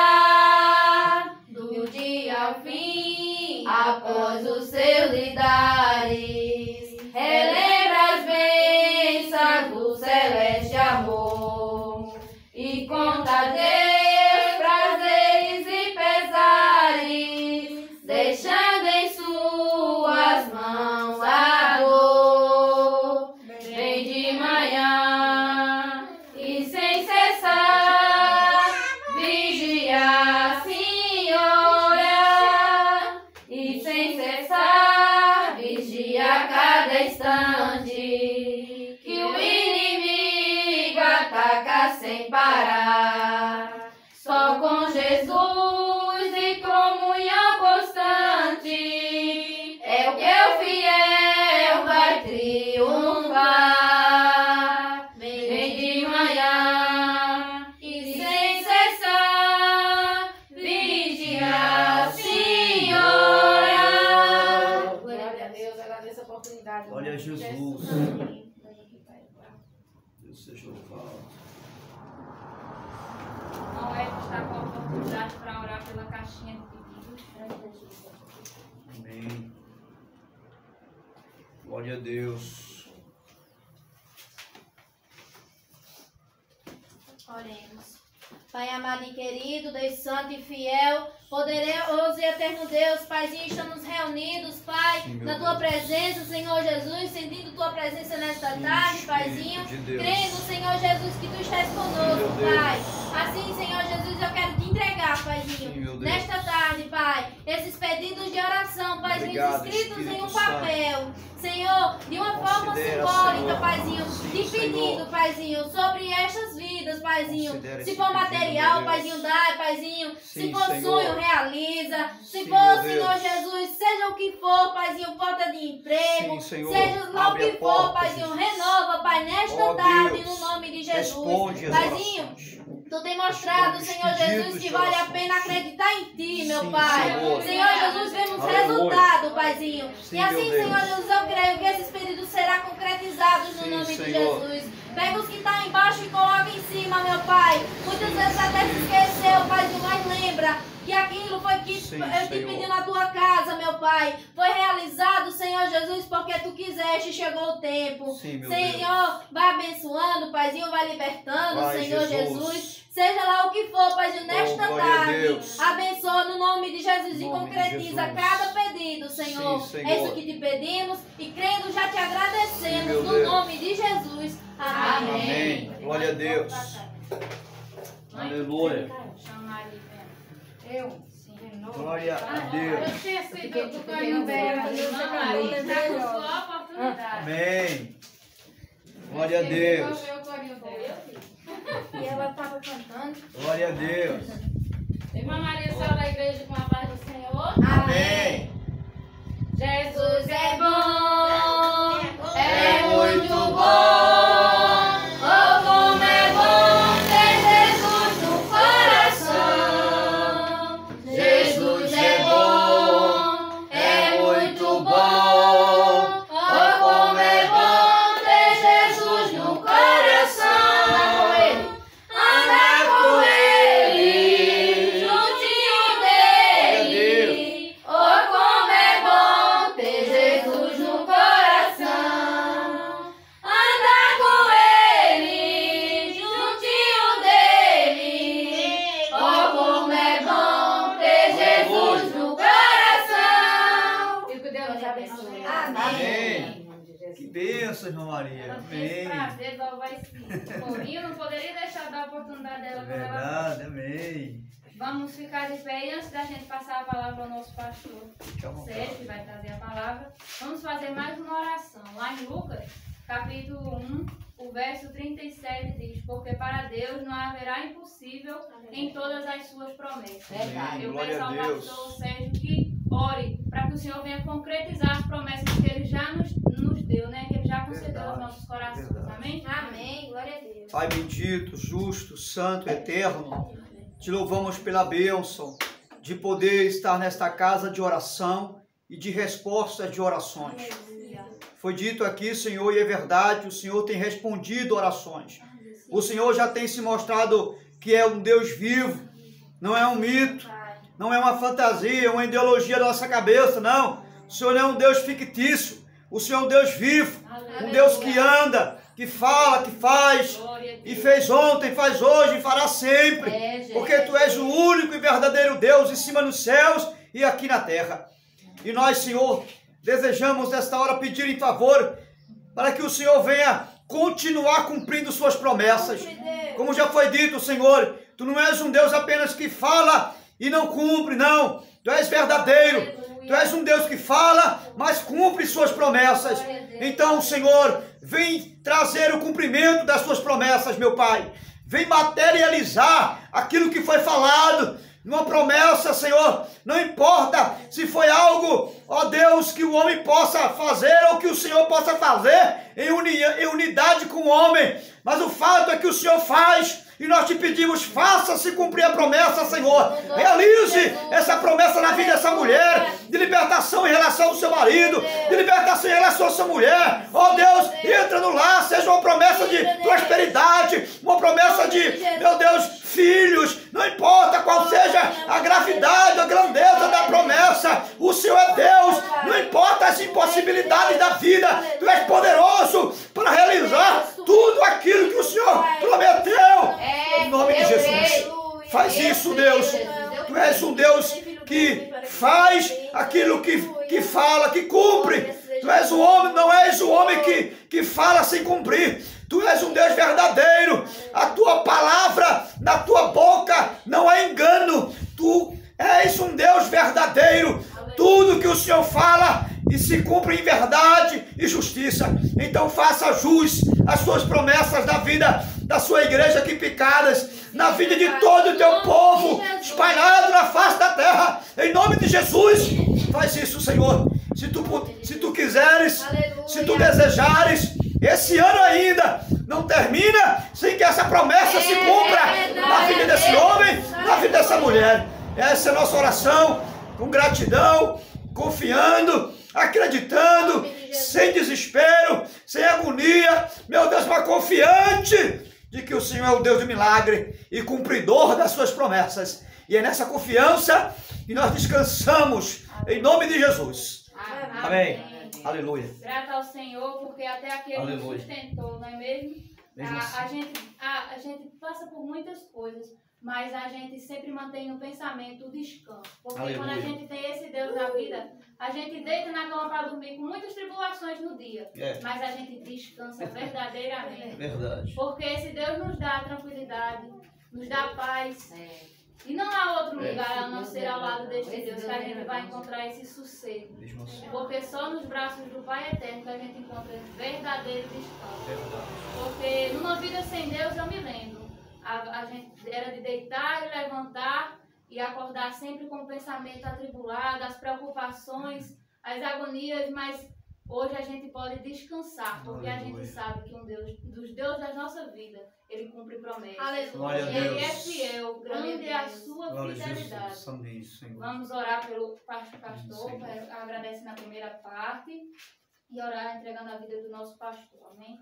Senhora, do dia ao fim, após os seus lidares, relembra as bênçãos do celeste amor e conta a Deus prazeres e pesares, deixando em suas mãos a dor. Vem de manhã e sem cessar vigia, Senhora, e sem cessar vigia a cada instante, que o inimigo ataca sem parar. Só com Jesus e comunhão constante é o que o fiel vai triunfar. Vem de manhã e sem cessar vigia, Senhora. Glória a Deus, agradeço a oportunidade. Glória a Jesus. Deus seja louvado. Não é que está com a oportunidade para orar pela caixinha de pedidos. Amém. Glória a Deus. Oremos. Pai amado e querido, Deus santo e fiel, poderoso e eterno Deus, Paizinho, estamos reunidos, Pai, Sim, meu na Tua Deus. presença, Senhor Jesus, sentindo Tua presença nesta Sim, tarde, Espírito Paizinho, de Deus. crendo, Senhor Jesus, que Tu estás conosco, Sim, meu Pai. Assim, Senhor Jesus, eu quero Te entregar, Paizinho, Sim, meu Deus. nesta tarde, Pai, esses pedidos de oração, Paizinho, Obrigado, escritos em um Espírito papel, Senhor, de uma forma Considera, simbólica, Senhor. Paizinho, Sim, de pedido, Senhor. Paizinho, sobre estas vidas, Paizinho. Considera Se esse for pedido, material, meu Deus. Paizinho, dá, Paizinho. Se Sim, for Senhor. sonho, realiza. Se Sim, for, meu Senhor Deus. Jesus, seja o que for, Paizinho, porta de emprego. Sim, Senhor. Seja lá o Abre a que for, porta, Paizinho, Jesus. renova, Pai, nesta Ó tarde, Deus, no nome de Jesus. responde as Paizinho, orações. Tu tem mostrado, Responde os Senhor pedidos Jesus, que de vale a orações. pena acreditar em Ti, meu Sim, Pai. Senhor. Senhor Jesus, vemos Aleluia. resultado, Paizinho. Sim, E assim, meu Deus. Senhor Jesus, eu creio que esses pedidos serão concretizados no Sim, nome de Senhor. Jesus. Pega os que estão embaixo e coloca em cima, meu Pai. Muitas vezes até se esqueceu, Paizinho, mas lembra que aquilo foi que Sim, eu te Senhor. pedi na tua casa, meu Pai. Foi realizado, Senhor Jesus, porque tu quiseste e chegou o tempo. Sim, meu Senhor, vai abençoando, Paizinho, vai libertando, Vai, Senhor Jesus. Jesus. Seja lá o que for, Paizinho, nesta glória a tarde. Deus. Abençoa no nome de Jesus Em e nome de concretiza Jesus. cada pedido, Senhor. Sim, Senhor. É isso que te pedimos e crendo já te agradecemos Sim, meu no Deus. nome de Jesus. Amém. Amém. Glória a Deus. Aleluia. Chama ali, vem. Eu? Sim. De novo? Glória a Eu Deus. esqueci do carinho dela. Não, Maria, está com sua oportunidade. Amém. Glória a Deus. Qual foi o carinho dela? E ela estava cantando. Glória a Deus. Irmã Maria, saiu da igreja com a paz do Senhor. Amém. Jesus é bom, é muito bom. Oh, como é bom ter Jesus no coração. Jesus é bom, é muito bom. Oh, como é bom ter Jesus no coração. Andar com Ele, juntinho dele. Oh, como é bom ter Jesus no coração. Andar com Ele, juntinho dele. Oh, como é bom ter Jesus no coração. E que Deus te abençoe. Amém. Em nome de Jesus. Que bênção, irmã Maria. Ela fez Amém. prazer de louvar esse povinho, não poderia deixar de dar a oportunidade dela quando ela. Verdade, amém. Vamos ficar de pé e antes da gente passar a palavra ao nosso pastor Fique à vontade. Sérgio, que vai trazer a palavra, vamos fazer mais uma oração. Lá em Lucas, capítulo 1, O verso 37 diz: porque para Deus não haverá impossível em todas as suas promessas. Verdade. Eu Glória peço a ao Deus. pastor Sérgio que ore para que o Senhor venha concretizar as promessas que Ele já nos deu, né? Que Ele já concedeu aos Verdade, nossos corações. verdade. Amém? Amém. Glória a Deus. Pai bendito, justo, santo, eterno, te louvamos pela bênção de poder estar nesta casa de oração e de respostas de orações. Foi dito aqui, Senhor, e é verdade, o Senhor tem respondido orações. O Senhor já tem se mostrado que é um Deus vivo, não é um mito, não é uma fantasia, uma ideologia da nossa cabeça, não. O Senhor não é um Deus fictício, o Senhor é um Deus vivo, um Deus que anda, que fala, que faz, Glória a Deus. e fez ontem, faz hoje e fará sempre, porque Tu és o único e verdadeiro Deus em cima nos céus e aqui na terra. E nós, Senhor, desejamos nesta hora pedir em favor para que o Senhor venha continuar cumprindo Suas promessas. Como já foi dito, Senhor, Tu não és um Deus apenas que fala e não cumpre, não. Tu és verdadeiro. Tu és um Deus que fala, mas cumpre Suas promessas. Então, Senhor, vem trazer o cumprimento das Suas promessas, meu Pai. Vem materializar aquilo que foi falado. Uma promessa, Senhor, não importa se foi algo, ó Deus, que o homem possa fazer ou que o Senhor possa fazer em unidade com o homem, mas o fato é que o Senhor faz, e nós te pedimos, faça-se cumprir a promessa, Senhor. Realize essa promessa na vida dessa mulher, de libertação em relação ao seu marido, de libertação em relação à sua mulher. Ó Deus, entra no lar, seja uma promessa de prosperidade, uma promessa de, meu Deus, filhos, não importa qual seja a gravidade, a grandeza da promessa, o Senhor é Deus, não importa as impossibilidades da vida, Tu és poderoso para realizar tudo aquilo que o Senhor prometeu. Em nome de Jesus, faz isso, Deus. Tu és um Deus que faz aquilo que fala, que cumpre. Tu és o homem, não és o homem que fala sem cumprir. Tu és um Deus verdadeiro. A Tua palavra na Tua boca não é engano. Tu és um Deus verdadeiro. Tudo que o Senhor fala e se cumpre em verdade e justiça. Então faça jus às Suas promessas na vida da Sua igreja aqui picadas, na vida de todo o Teu povo espalhado na face da terra. Em nome de Jesus, faz isso, Senhor. Se Tu quiseres, se Tu desejares, esse ano ainda não termina sem que essa promessa se cumpra na vida desse homem, na vida dessa mulher. Essa é a nossa oração, com gratidão, confiando, acreditando, sem desespero, sem agonia, meu Deus, mas confiante de que o Senhor é o Deus do milagre e cumpridor das Suas promessas. E é nessa confiança que nós descansamos, em nome de Jesus. Amém. Aleluia. Grata ao Senhor, porque até aqui Ele nos sustentou, não é mesmo? A gente passa por muitas coisas, mas a gente sempre mantém no pensamento o descanso. Porque quando a gente tem esse Deus na vida, a gente deita na cama para dormir com muitas tribulações no dia, mas a gente descansa verdadeiramente. Verdade. Porque esse Deus nos dá tranquilidade, nos dá paz. E não há outro lugar a não ser ao lado deste Deus que a gente vai encontrar esse sossego. Porque só nos braços do Pai Eterno que a gente encontra verdadeiro descanso. Porque numa vida sem Deus, eu me lembro, a gente era de deitar e levantar e acordar sempre com o pensamento atribulado, as preocupações, as agonias, mas hoje a gente pode descansar, porque a gente sabe que um Deus, dos deuses da nossa vida, Ele cumpre promessas. Ele é fiel, grande é a sua fidelidade. Vamos orar pelo pastor, agradece na primeira parte e orar entregando a vida do nosso pastor, amém?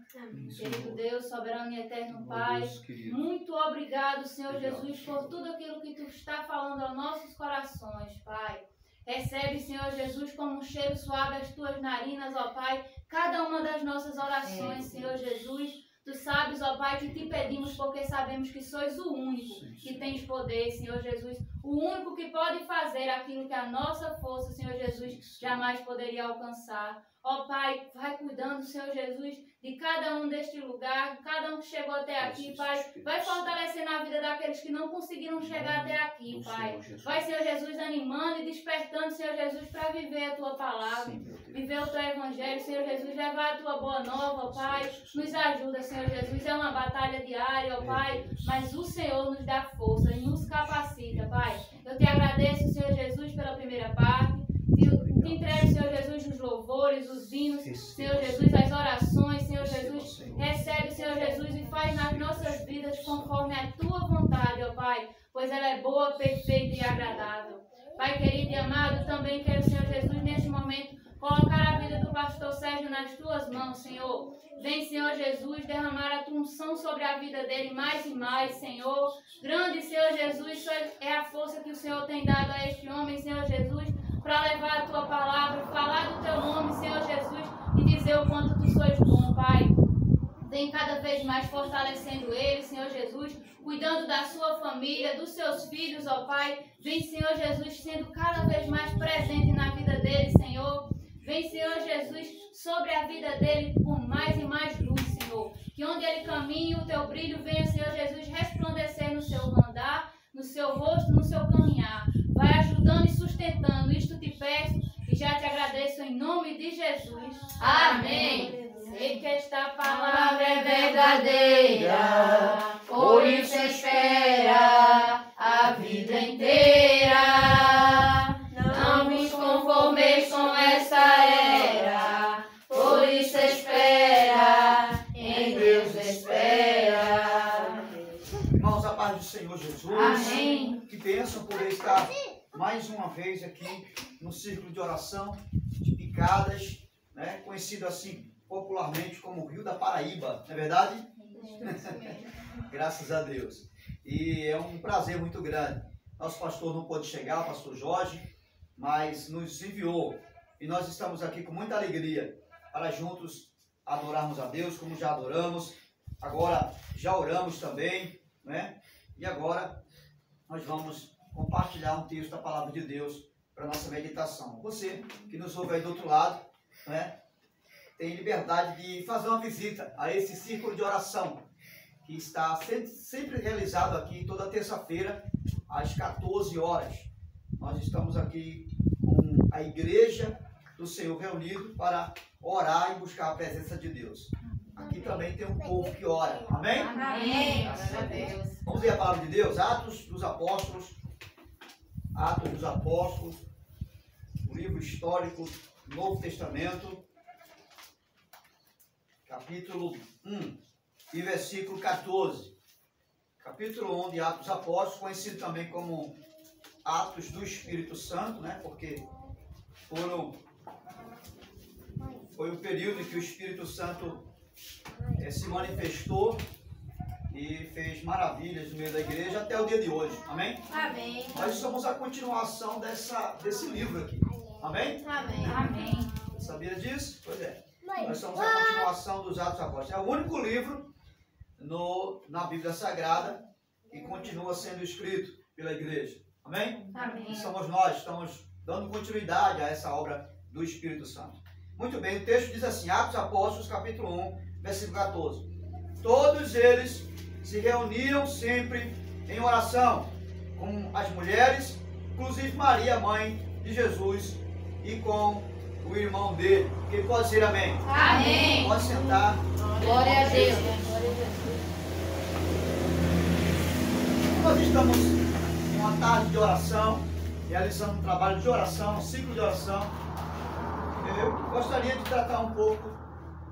Querido Deus, soberano e eterno Pai, muito obrigado, Senhor Jesus, por tudo aquilo que Tu está falando aos nossos corações, Pai. Recebe, Senhor Jesus, como um cheiro suave as Tuas narinas, ó Pai, cada uma das nossas orações, Senhor Jesus. Tu sabes, ó Pai, que Te pedimos porque sabemos que Sois o único que tens poder, Senhor Jesus. O único que pode fazer aquilo que a nossa força, Senhor Jesus, jamais poderia alcançar. Ó Pai, vai cuidando, Senhor Jesus, de cada um deste lugar, cada um que chegou até aqui, Pai. Vai fortalecendo a vida daqueles que não conseguiram chegar até aqui, Pai. Vai, Senhor Jesus, animando e despertando, Senhor Jesus, para viver a Tua palavra, viver o Teu Evangelho, Senhor Jesus, levar a Tua boa nova, ó Pai. Nos ajuda, Senhor Jesus. É uma batalha diária, ó Pai, mas o Senhor nos dá força e nos capacita, Pai. Eu te agradeço, Senhor Jesus, pela primeira parte. Te entrego, Senhor Jesus, os louvores, os hinos, Senhor Jesus, as orações, Senhor Jesus. Recebe, Senhor Jesus, e faz nas nossas vidas conforme a Tua vontade, ó Pai, pois ela é boa, perfeita e agradável. Pai querido e amado, também quero, Senhor Jesus, neste momento, colocar a vida do pastor Sérgio nas Tuas mãos, Senhor. Vem, Senhor Jesus, derramar a Tua unção sobre a vida dele mais e mais, Senhor. Grande, Senhor Jesus, é a força que o Senhor tem dado a este homem, Senhor Jesus, para levar a Tua palavra, falar do Teu nome, Senhor Jesus, e dizer o quanto Tu sois bom, Pai. Vem cada vez mais fortalecendo ele, Senhor Jesus, cuidando da sua família, dos seus filhos, ó Pai. Vem, Senhor Jesus, sendo cada vez mais presente na vida dele, Senhor. Vem, Senhor Jesus, sobre a vida dele com mais e mais luz, Senhor. Que onde ele caminhe, o Teu brilho venha, Senhor Jesus, resplandecer no seu andar, no seu rosto, no seu caminhar. Vai ajudando e sustentando. Isto te peço e já te agradeço em nome de Jesus. Amém. Sei que esta palavra é verdadeira, por isso espera a vida inteira. Não vos conformeis com esta era, por isso espera, em Deus espera. Irmãos, a paz do Senhor Jesus. Amém. Que bênção poder estar mais uma vez aqui no círculo de oração de Picadas, né? Conhecido assim popularmente como Rio da Paraíba, não é verdade? Graças a Deus. E é um prazer muito grande. Nosso pastor não pôde chegar, o pastor Jorge, mas nos enviou. E nós estamos aqui com muita alegria para juntos adorarmos a Deus, como já adoramos. Agora já oramos também, né? E agora nós vamos compartilhar um texto da palavra de Deus para a nossa meditação. Você que nos ouve aí do outro lado, né? Tem liberdade de fazer uma visita a esse círculo de oração que está sempre realizado aqui toda terça-feira às 14 horas. Nós estamos aqui com a igreja do Senhor reunido para orar e buscar a presença de Deus. Aqui também tem um povo que ora. Amém? Amém. Graças a Deus. Vamos ver a palavra de Deus. Atos dos Apóstolos. Atos dos Apóstolos. O livro histórico do Novo Testamento. Capítulo 1 e versículo 14. Capítulo 1 de Atos dos Apóstolos, conhecido também como Atos do Espírito Santo, né? Porque foi o período em que o Espírito Santo se manifestou e fez maravilhas no meio da igreja até o dia de hoje. Amém? Amém. Nós somos a continuação desse livro aqui. Amém? Amém. Amém. Você sabia disso? Pois é. Nós somos a continuação dos Atos Apóstolos. É o único livro na Bíblia Sagrada que continua sendo escrito pela igreja. Amém? Amém. E somos nós, estamos dando continuidade a essa obra do Espírito Santo. Muito bem, o texto diz assim, Atos Apóstolos, capítulo 1, versículo 14. Todos eles se reuniam sempre em oração, com as mulheres, inclusive Maria, mãe de Jesus, e com o irmão dele. Quem pode dizer amém? Amém. Pode sentar. Glória a Deus. Nós estamos em uma tarde de oração, realizando um trabalho de oração, um ciclo de oração. Eu gostaria de tratar um pouco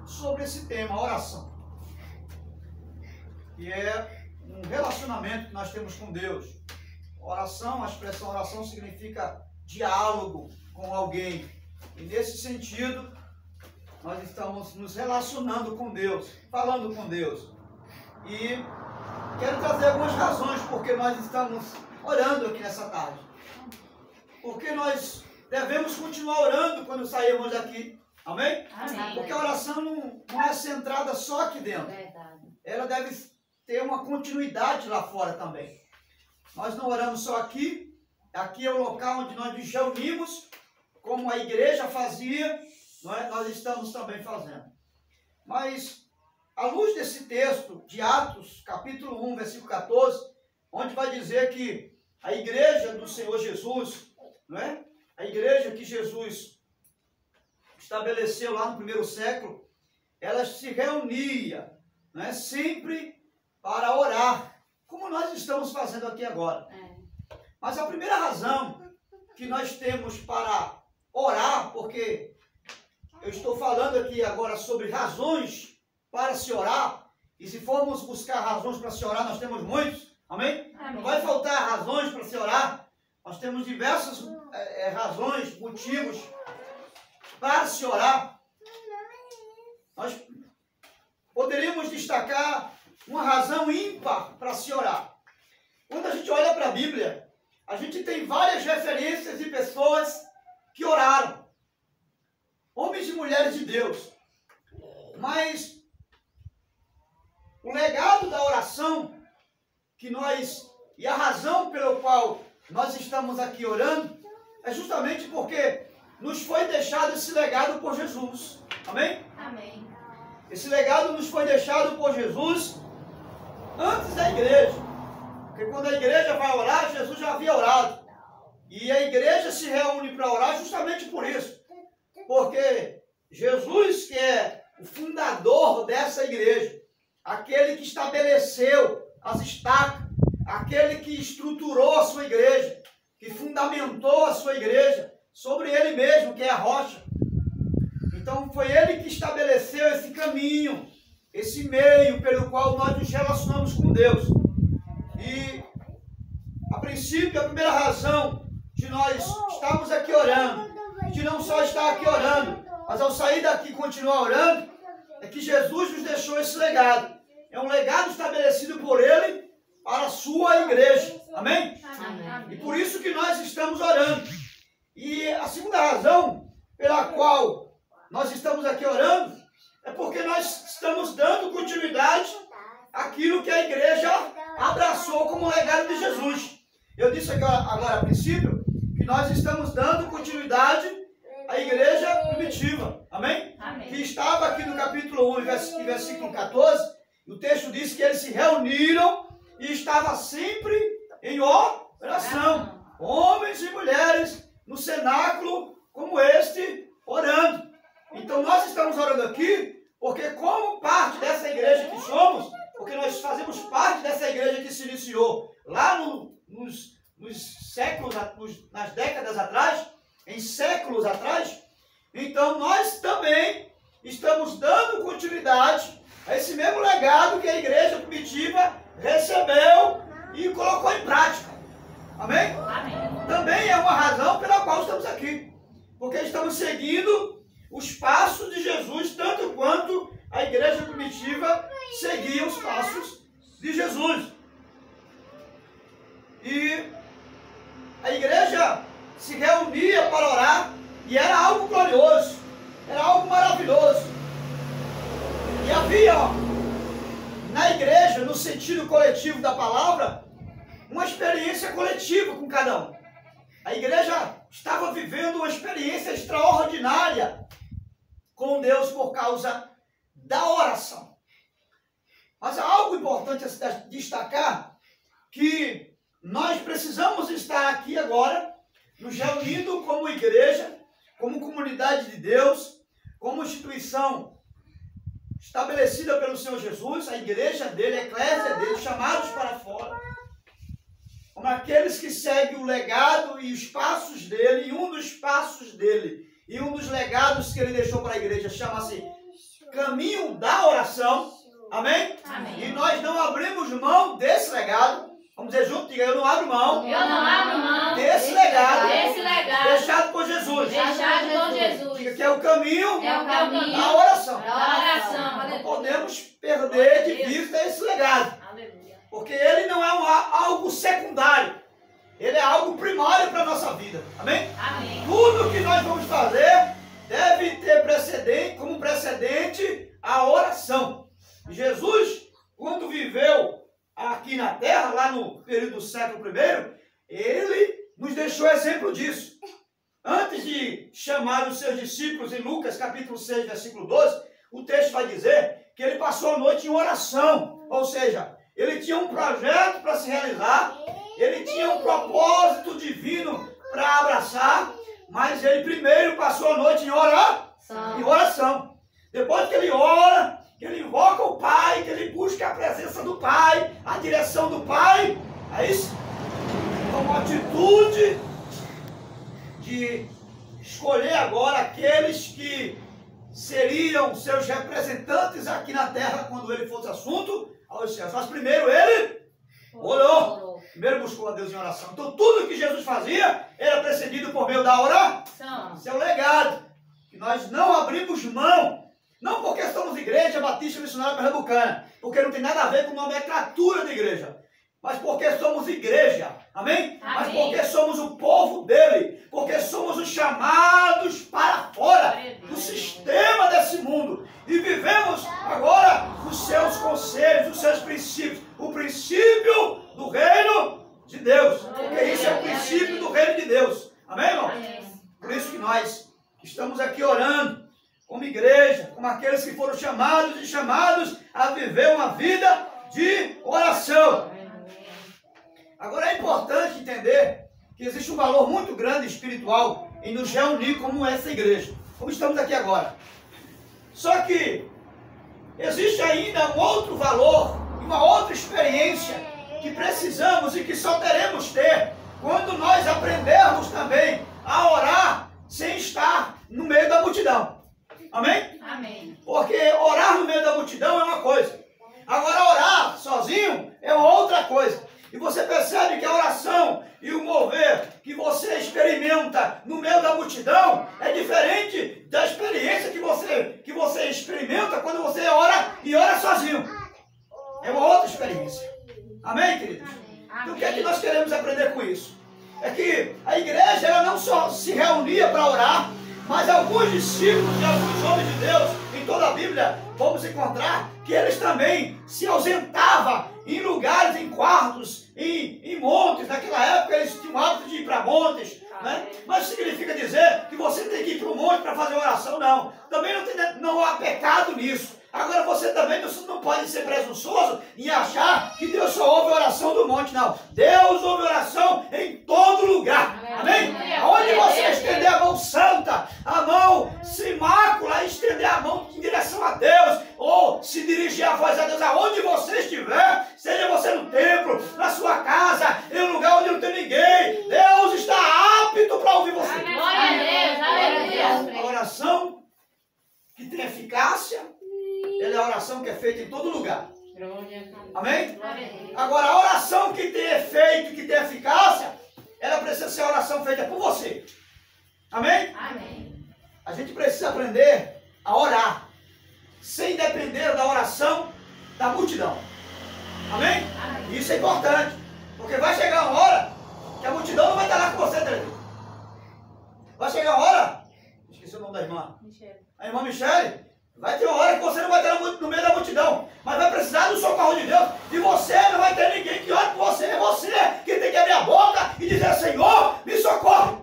sobre esse tema, oração. Que é um relacionamento que nós temos com Deus. Oração, a expressão oração significa diálogo com alguém. E nesse sentido, nós estamos nos relacionando com Deus, falando com Deus. E quero trazer algumas razões porque nós estamos orando aqui nessa tarde. Porque nós devemos continuar orando quando sairmos daqui. Amém? Amém. Porque a oração não é centrada só aqui dentro. Verdade. Ela deve ter uma continuidade lá fora também. Nós não oramos só aqui. Aqui é o local onde nós nos reunimos, como a igreja fazia, não é? Nós estamos também fazendo. Mas, à luz desse texto de Atos, capítulo 1, versículo 14, onde vai dizer que a igreja do Senhor Jesus, não é? A igreja que Jesus estabeleceu lá no primeiro século, ela se reunia, não é? Sempre para orar, como nós estamos fazendo aqui agora. Mas a primeira razão que nós temos para orar, porque eu estou falando aqui agora sobre razões para se orar, e se formos buscar razões para se orar, nós temos muitos, amém? Não vai faltar razões para se orar, nós temos diversas razões, motivos para se orar. Nós poderíamos destacar uma razão ímpar para se orar. Quando a gente olha para a Bíblia, a gente tem várias referências de pessoas que oraram. Homens e mulheres de Deus. Mas o legado da oração que nós, e a razão pelo qual nós estamos aqui orando, é justamente porque nos foi deixado esse legado por Jesus. Amém? Amém. Esse legado nos foi deixado por Jesus antes da igreja. Porque quando a igreja vai orar, Jesus já havia orado. E a igreja se reúne para orar justamente por isso. Porque Jesus, que é o fundador dessa igreja, aquele que estabeleceu as estacas, aquele que estruturou a sua igreja, que fundamentou a sua igreja, sobre ele mesmo, que é a rocha. Então foi ele que estabeleceu esse caminho, esse meio pelo qual nós nos relacionamos com Deus. E, a princípio, a primeira razão de nós estarmos aqui orando, de não só estar aqui orando, mas ao sair daqui continuar orando, é que Jesus nos deixou esse legado. É um legado estabelecido por ele para a sua igreja. Amém? Amém. E por isso que nós estamos orando. E a segunda razão pela qual nós estamos aqui orando é porque nós estamos dando continuidade àquilo que a igreja abraçou como legado de Jesus. Eu disse agora a princípio que nós estamos dando continuidade à igreja primitiva. Amém? Amém. Que estava aqui no capítulo 1 e versículo 14. E o texto diz que eles se reuniram e estavam sempre em oração. Homens e mulheres no cenáculo como este, orando. Então nós estamos orando aqui porque, como parte dessa igreja que somos, porque nós fazemos parte dessa igreja que se iniciou lá nos séculos, nas décadas atrás, em séculos atrás, então nós também estamos dando continuidade a esse mesmo legado que a igreja primitiva recebeu e colocou em prática. Amém? Amém. Também é uma razão pela qual estamos aqui, porque estamos seguindo os passos de Jesus, tanto quanto a igreja primitiva seguia os passos de Jesus. E a igreja se reunia para orar e era algo glorioso, era algo maravilhoso. E havia na igreja, no sentido coletivo da palavra, uma experiência coletiva com cada um. A igreja estava vivendo uma experiência extraordinária com Deus por causa da oração. Mas há algo importante a se destacar, que nós precisamos estar aqui agora, nos reunindo como igreja, como comunidade de Deus, como instituição estabelecida pelo Senhor Jesus, a igreja dele, a eclésia dele, chamados para fora, como aqueles que seguem o legado e os passos dele, e um dos passos dele, e um dos legados que ele deixou para a igreja, chama-se Caminho da Oração. Amém? Amém. E nós não abrimos mão desse legado. Vamos dizer junto, diga, eu não abro mão Eu não abro mão desse legado desse legado deixado por Jesus. deixado por Jesus. Diga que é o caminho É o caminho da oração. da oração. Não podemos perder de vista esse legado. Aleluia. Porque ele não é algo secundário. Ele é algo primário para a nossa vida. Amém? Amém. Tudo que nós vamos fazer deve ter como precedente a oração. Jesus, quando viveu aqui na terra, lá no período do século I, ele nos deixou exemplo disso. antes de chamar os seus discípulos, em Lucas capítulo 6, versículo 12, o texto vai dizer que ele passou a noite em oração. Ou seja, ele tinha um projeto para se realizar, ele tinha um propósito divino para abraçar, mas ele primeiro passou a noite em oração. Depois que ele ora, que ele invoca o Pai, que ele busca a presença do Pai, a direção do Pai, é isso? Uma atitude de escolher agora aqueles que seriam seus representantes aqui na terra quando ele fosse assunto aos céus. Mas primeiro ele orou. Primeiro buscou a Deus em oração. Então tudo que Jesus fazia era precedido por meio da oração. Esse é o legado que nós não abrimos mão. Não porque somos igreja batista missionária pernambucana, porque não tem nada a ver com nomenclatura de igreja, mas porque somos igreja, amém? Mas porque somos o povo dele, porque somos os chamados para fora do sistema desse mundo e vivemos agora os seus conselhos, os seus princípios, o princípio do reino de Deus, porque isso é o princípio do reino de Deus, amém, irmão? Por isso que nós estamos aqui orando como igreja, como aqueles que foram chamados e chamados a viver uma vida de oração. Agora é importante entender que existe um valor muito grande espiritual em nos reunir como essa igreja, como estamos aqui agora. Só que existe ainda um outro valor, uma outra experiência que precisamos e que só teremos ter quando nós aprendermos também a orar sem estar no meio da multidão. Amém? Amém. Porque orar no meio da multidão é uma coisa. Agora orar sozinho é outra coisa. E você percebe que a oração e o mover que você experimenta no meio da multidão é diferente da experiência que você experimenta quando você ora e ora sozinho. É uma outra experiência. Amém, queridos? Então o que é que nós queremos aprender com isso? É que a igreja ela não só se reunia para orar, mas alguns discípulos e alguns homens de Deus, em toda a Bíblia, vamos encontrar que eles também se ausentavam em lugares, em quartos, em montes. Naquela época eles tinham o hábito de ir para montes, né? Mas significa dizer que você tem que ir para o monte para fazer oração, não. Também não há pecado nisso. Agora você também não pode ser presunçoso em achar que Deus só ouve a oração do monte, não. Deus ouve oração em todo lugar. Amém? Onde você estender a mão santa, a mão sem mácula, estender a mão em direção a Deus, ou se dirigir a voz a Deus, aonde você estiver, seja você no templo, na sua casa, em um lugar onde não tem ninguém, Deus está apto para ouvir você. Glória a Deus, aleluia. A oração que tem eficácia, ela é a oração que é feita em todo lugar. Amém? Agora, a oração que tem efeito, que tem eficácia, ela precisa ser a oração feita por você. Amém? Amém. A gente precisa aprender a orar, sem depender da oração da multidão. Amém? Amém. Isso é importante, porque vai chegar uma hora que a multidão não vai estar lá com você, Tereza. Vai chegar uma hora, esqueci o nome da irmã. A irmã Michele. Vai ter uma hora que você não vai estar no meio da multidão, mas vai precisar do socorro de Deus, e você não vai ter ninguém que ore por você. É você que tem que abrir a boca e dizer: Senhor, me socorre.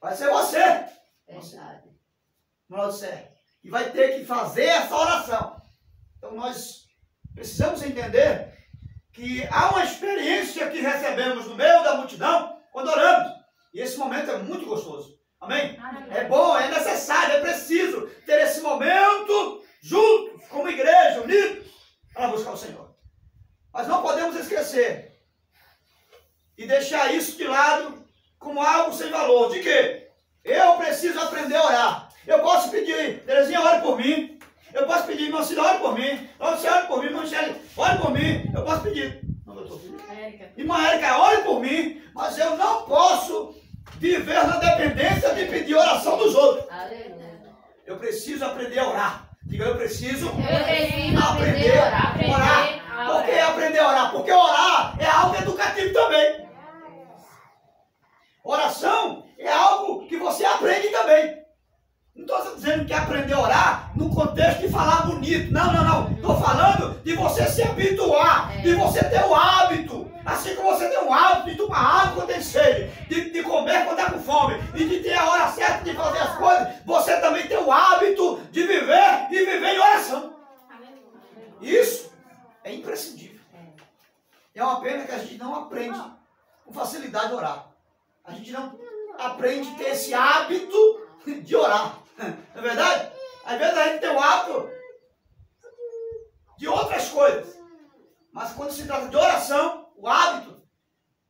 Vai ser você. E vai ter que fazer essa oração. Então nós precisamos entender que há uma experiência que recebemos no meio da multidão quando oramos. E esse momento é muito gostoso. Amém? É bom, é necessário, é preciso ter esse momento juntos, como igreja, unidos, para buscar o Senhor. Mas não podemos esquecer e deixar isso de lado como algo sem valor. De quê? Eu preciso aprender a orar. Eu posso pedir: Terezinha, ore por mim. Eu posso pedir: irmã Cida, ore por mim. Você ore por mim, irmã Michele, ore por mim. Eu posso pedir: irmã Érica, ore por mim. Mas eu não posso viver na dependência de pedir oração dos outros. Eu preciso aprender a orar. Diga: eu preciso aprender a orar. Por que aprender a orar? Porque orar é algo educativo também. Oração é algo que você aprende também. Não estou dizendo que aprender a orar no contexto de falar bonito. Não. Estou falando de você se habituar, de você ter o hábito. Assim como você tem um hábito de tomar água quando tem sede, de comer quando está com fome, e com facilidade orar. A gente não aprende a ter esse hábito de orar. Não é verdade? Às vezes a gente tem o hábito de outras coisas. Mas quando se trata de oração, o hábito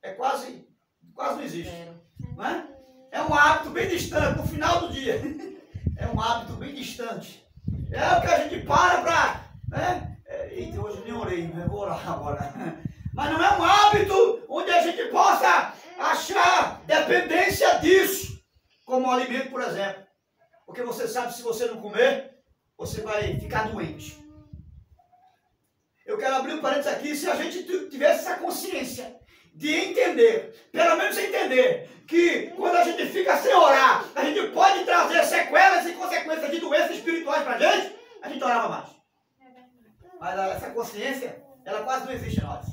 é quase não existe. Não é? É um hábito bem distante, no final do dia. É um hábito bem distante. É o que a gente para, né? Eita, hoje eu nem orei, né? Vou orar agora. Mas não é um hábito onde a gente possa achar dependência disso, como o alimento, por exemplo. Porque você sabe, se você não comer, você vai ficar doente. Eu quero abrir um parênteses aqui, se a gente tivesse essa consciência de entender, pelo menos entender, que quando a gente fica sem orar, a gente pode trazer sequelas e consequências de doenças espirituais para a gente orava mais. Mas essa consciência, ela quase não existe em nós.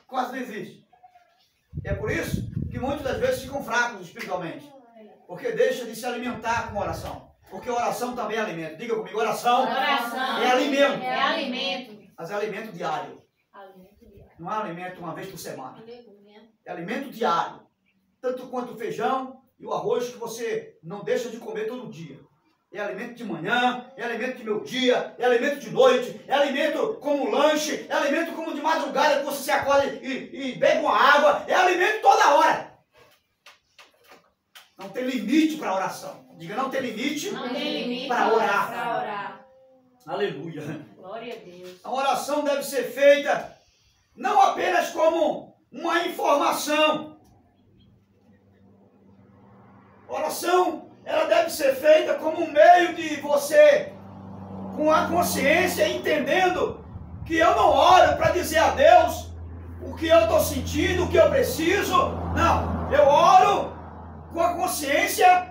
Quase não existe. E é por isso que muitas das vezes ficam fracos espiritualmente. Porque deixa de se alimentar com oração. Porque oração também é alimento. Diga comigo, oração é alimento. É alimento. Mas é alimento diário. Não é alimento uma vez por semana. É alimento diário. Tanto quanto o feijão e o arroz que você não deixa de comer todo dia. É alimento de manhã, é alimento de meio-dia, é alimento de noite, é alimento como lanche, é alimento como de madrugada que você se acorda e bebe uma água, é alimento toda hora. Não tem limite para a oração. Diga, não tem limite, para orar. Aleluia. Glória a Deus. A oração deve ser feita não apenas como uma informação. A oração, ela deve ser feita como um meio de você, com a consciência, entendendo que eu não oro para dizer a Deus o que eu estou sentindo, o que eu preciso. Não, eu oro com a consciência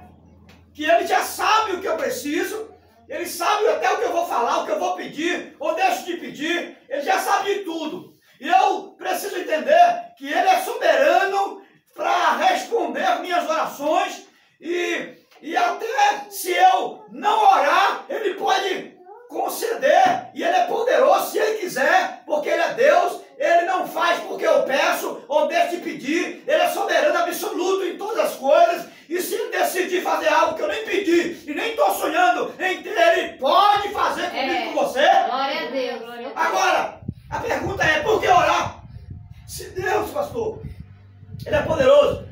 que Ele já sabe o que eu preciso. Ele sabe até o que eu vou falar, o que eu vou pedir, ou deixo de pedir. Ele já sabe de tudo. E eu preciso entender que Ele é soberano para responder minhas orações. E até se eu não orar, Ele pode conceder. E Ele é poderoso se Ele quiser, porque Ele é Deus. Ele não faz porque eu peço ou deixo de pedir. Ele é soberano absoluto em todas as coisas. E se Ele decidir fazer algo que eu nem pedi e nem estou sonhando em ter, Ele pode fazer comigo, com você. Glória a Deus. Glória a Deus. Agora, a pergunta é, por que orar? Se Deus, pastor, Ele é poderoso,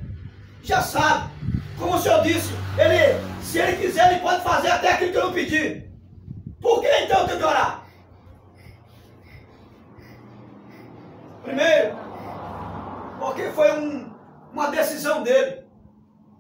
já sabe. Como o Senhor disse, se Ele quiser, Ele pode fazer até aquilo que eu não pedi. Por que então eu tenho que orar? Primeiro, porque foi uma decisão dele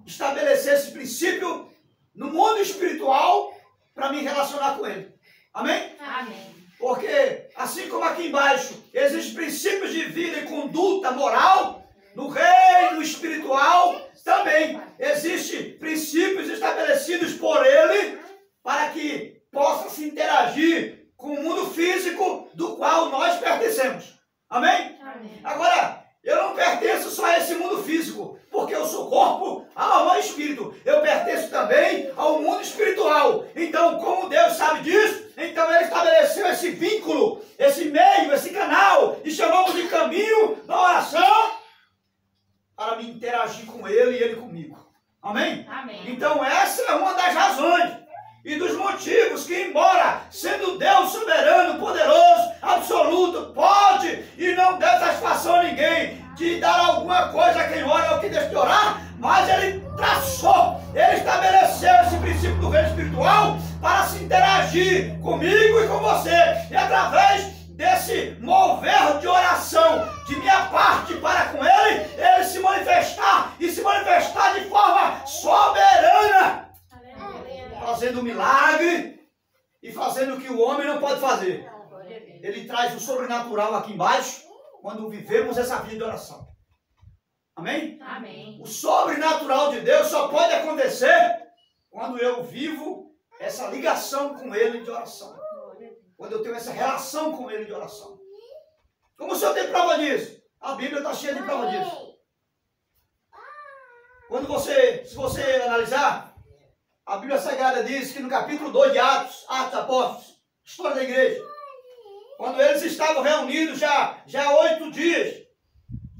estabelecer esse princípio no mundo espiritual para me relacionar com Ele. Amém? Amém. Porque, assim como aqui embaixo existem princípios de vida e conduta moral, no reino espiritual também existem princípios estabelecidos por Ele para que possa se interagir com o mundo físico do qual nós pertencemos. Amém? Amém. Agora, eu não pertenço só a esse mundo físico, porque eu sou corpo, alma e espírito. Eu pertenço também ao mundo espiritual. Então, como Deus sabe disso, então Ele estabeleceu esse vínculo, esse meio, esse canal, e chamamos de caminho da oração, para me interagir com Ele e Ele comigo. Amém? Amém. Então essa é uma das razões e dos motivos que, embora sendo Deus soberano, poderoso, absoluto, pode e não dá satisfação a ninguém de dar alguma coisa a quem ora ou que deixa de orar, mas Ele traçou, Ele estabeleceu esse princípio do reino espiritual para se interagir comigo e com você. E através desse mover de oração de minha parte para com Ele, Ele se manifestar e se manifestar de forma soberana, fazendo milagre e fazendo o que o homem não pode fazer. Ele traz o sobrenatural aqui embaixo quando vivemos essa vida de oração. Amém? Amém. O sobrenatural de Deus só pode acontecer quando eu vivo essa ligação com Ele de oração. Quando eu tenho essa relação com Ele de oração. Como o Senhor tem prova disso? A Bíblia está cheia de prova disso. Se você analisar, a Bíblia Sagrada diz que no capítulo 2 de Atos dos Apóstolos, história da igreja, quando eles estavam reunidos já há 8 dias,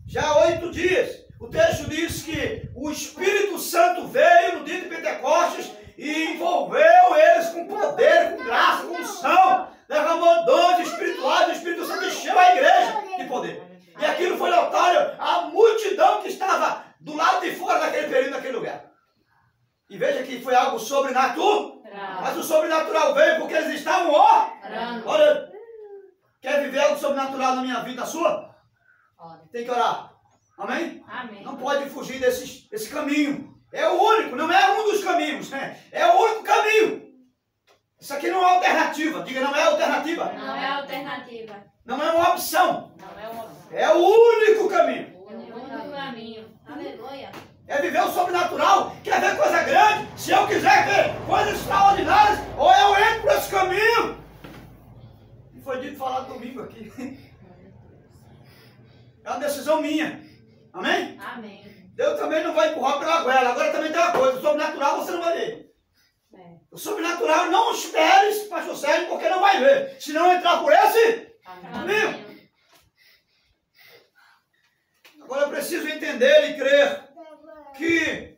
já há 8 dias. O texto diz que o Espírito Santo veio no dia de Pentecostes e envolveu eles com poder, com graça, com unção. Derramou dons espirituais, o Espírito Santo encheu a igreja de poder. E aquilo foi notório à multidão que estava do lado de fora daquele período, naquele lugar. E veja que foi algo sobrenatural. Mas o sobrenatural veio porque eles estavam orando. Olha, quer viver algo sobrenatural na minha vida, na sua? Tem que orar. Amém? Amém. Não pode fugir desse caminho. É o único, não é um dos caminhos. É o único caminho. Isso aqui não é alternativa. Diga, não é alternativa. Não é alternativa. Não é uma opção. Não é uma opção. É o único caminho. O único caminho. Aleluia. É viver o sobrenatural. Quer ver coisa grande? Se eu quiser ver coisas extraordinárias, ou eu entro por esse caminho. E foi dito falar domingo aqui. É uma decisão minha. Amém? Amém. Deus também não vai empurrar pela goela. Agora também tem uma coisa. O sobrenatural você não vai ver. O sobrenatural não espere, pastor Sérgio, porque não vai ver. Se não entrar por esse caminho. Agora eu preciso entender e crer que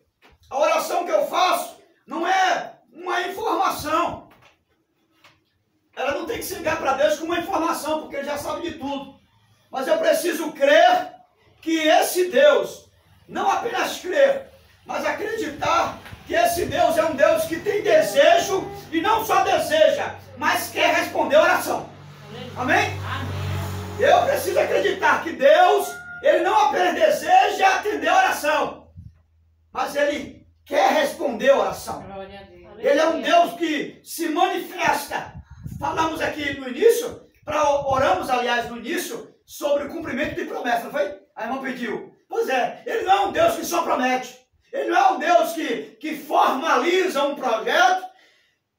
a oração que eu faço não é uma informação. Ela não tem que chegar para Deus com uma informação, porque Ele já sabe de tudo. Mas eu preciso crer que esse Deus, não apenas crer, mas acreditar que esse Deus é um Deus que tem desejo e não só deseja, mas quer responder a oração. Amém? Eu preciso acreditar que Deus, Ele não apenas deseja atender a oração, mas Ele quer responder a oração. Ele é um Deus que se manifesta. Falamos aqui no início, oramos aliás no início, sobre o cumprimento de promessa, não foi? A irmã pediu. Pois é, Ele não é um Deus que só promete. Ele não é um Deus que formaliza um projeto,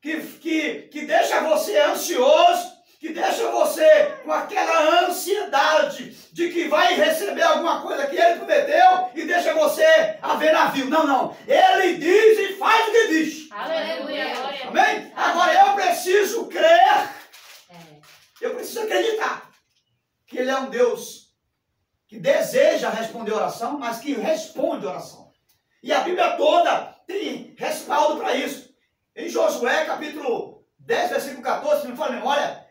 que deixa você ansioso, que deixa você com aquela ansiedade de que vai receber alguma coisa que Ele prometeu e deixa você a ver navio. Não, não. Ele diz e faz o que diz. Aleluia. Amém? Agora eu preciso crer, eu preciso acreditar que Ele é um Deus que deseja responder oração, mas que responde oração. E a Bíblia toda tem respaldo para isso. Em Josué, capítulo 10, versículo 14, se não me falha a memória,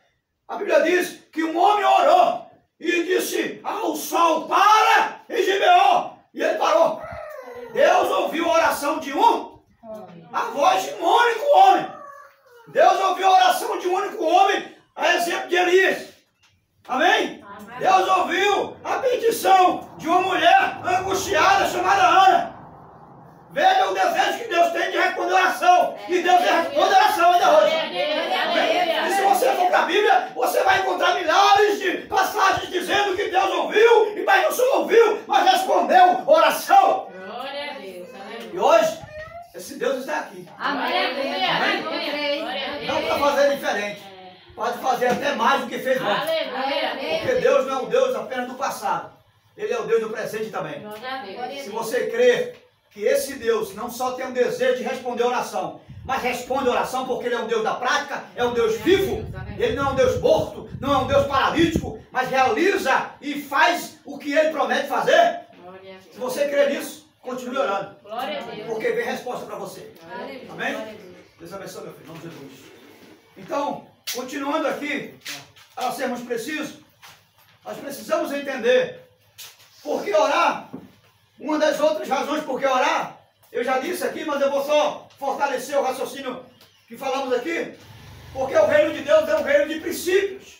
a Bíblia diz que um homem orou e disse ao sol, para em Gibeon. E ele parou. Deus ouviu a oração de a voz de um único homem. Deus ouviu a oração de um único homem, a exemplo de Elias. Amém? Deus ouviu a petição de uma mulher angustiada chamada Ana. Veja o desejo que Deus tem de responder oração. E Deus responde oração ainda hoje. E se você for para a Bíblia, você vai encontrar milhares de passagens dizendo que Deus ouviu, mas não só ouviu, mas respondeu oração. Glória a Deus. E hoje, esse Deus está aqui. Amém. Não para fazer diferente. Pode fazer até mais do que fez antes. Porque Deus não é um Deus apenas do passado. Ele é o Deus do presente também. Se você crer que esse Deus não só tem um desejo de responder oração, mas responde oração porque Ele é um Deus da prática, é um Deus vivo. Ele não é um Deus morto, não é um Deus paralítico, mas realiza e faz o que Ele promete fazer. Se você crer nisso, continue orando. Porque vem resposta para você. Amém? Deus abençoe, meu filho, em nome de Jesus. Então, continuando aqui, para sermos precisos, nós precisamos entender por que orar. Uma das outras razões por que orar, eu já disse aqui, mas eu vou só fortalecer o raciocínio que falamos aqui, porque o reino de Deus é um reino de princípios.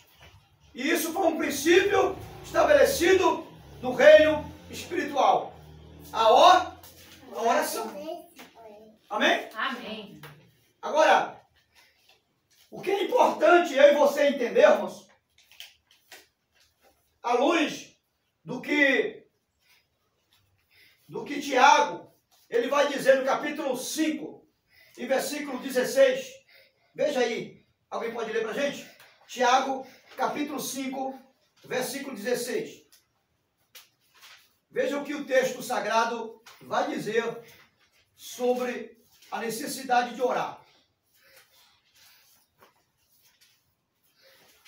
E isso foi um princípio estabelecido no reino espiritual. A oração. Amém? Amém. Agora, o que é importante eu e você entendermos, à luz do que Tiago, ele vai dizer no capítulo 5, e versículo 16. Veja aí, alguém pode ler para a gente? Tiago, capítulo 5, versículo 16. Veja o que o texto sagrado vai dizer sobre a necessidade de orar.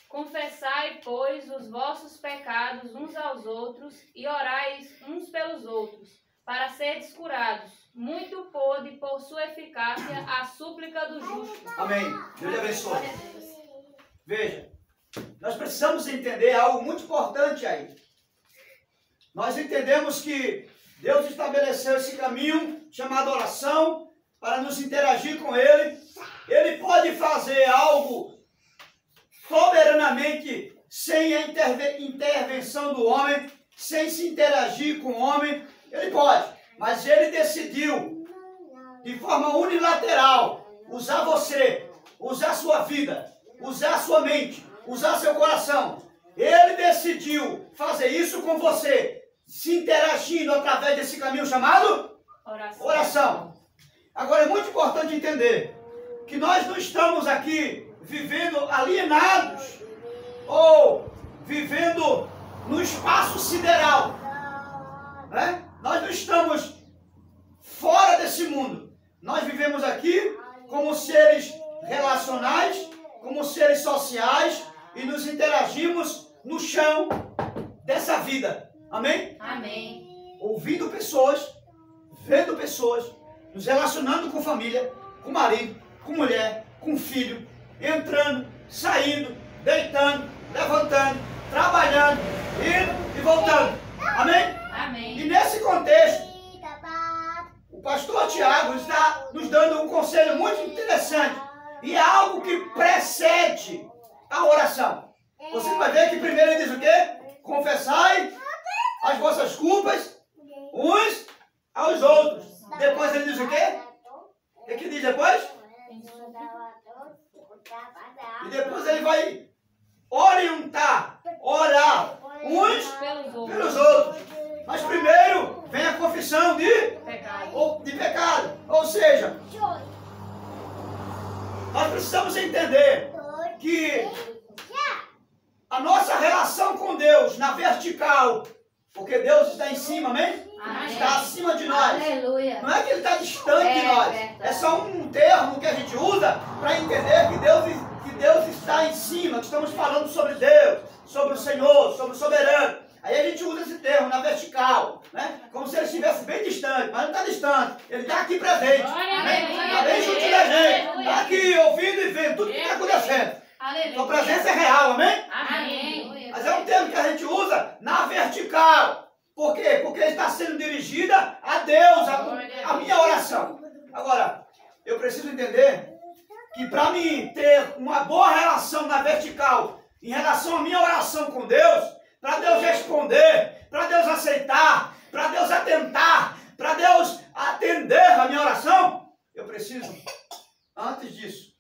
Confessai, pois, os vossos pecados uns aos outros e orai pelos outros, para seres curados. Muito pôde, por sua eficácia, a súplica do justo. Amém. Deus te abençoe. Veja, nós precisamos entender algo muito importante aí. Nós entendemos que Deus estabeleceu esse caminho chamado oração para nos interagir com Ele. Ele pode fazer algo soberanamente sem a intervenção do homem, sem se interagir com o homem. Ele pode, mas Ele decidiu de forma unilateral usar você, usar sua vida, usar sua mente, usar seu coração. Ele decidiu fazer isso com você, se interagindo através desse caminho chamado oração. Agora é muito importante entender que nós não estamos aqui vivendo alienados ou vivendo no espaço sideral, né? Nós não estamos fora desse mundo. Nós vivemos aqui como seres relacionais, como seres sociais e nos interagimos no chão dessa vida. Amém? Amém. Ouvindo pessoas, vendo pessoas, nos relacionando com família, com marido, com mulher, com filho, entrando, saindo, deitando, levantando, trabalhando, indo e voltando. Amém? Amém. E nesse contexto, o pastor Tiago está nos dando um conselho muito interessante. E é algo que precede a oração. Você vai ver que primeiro ele diz o quê? Confessai as vossas culpas uns aos outros. Depois ele diz o quê? O que diz depois? E depois ele vai orientar, orar uns pelos outros. Mas primeiro vem a confissão de pecado. Ou seja, nós precisamos entender que a nossa relação com Deus na vertical, porque Deus está em cima, amém? Amém. Está acima de nós. Aleluia. Não é que Ele está distante de nós. É só um termo que a gente usa para entender que Deus está em cima, que estamos falando sobre Deus, sobre o Senhor, sobre o soberano. Aí a gente usa esse termo na vertical, né? Como se Ele estivesse bem distante, mas não está distante. Ele está aqui presente. Está bem junto da gente. Está aqui ouvindo e vendo tudo que está acontecendo. Sua presença é real, amém? Amém. Mas é um termo que a gente usa na vertical. Por quê? Porque está sendo dirigida a Deus, a minha oração. Agora, eu preciso entender que para mim ter uma boa relação na vertical em relação à minha oração com Deus, para Deus responder, para Deus aceitar, para Deus atentar, para Deus atender a minha oração, eu preciso, antes disso,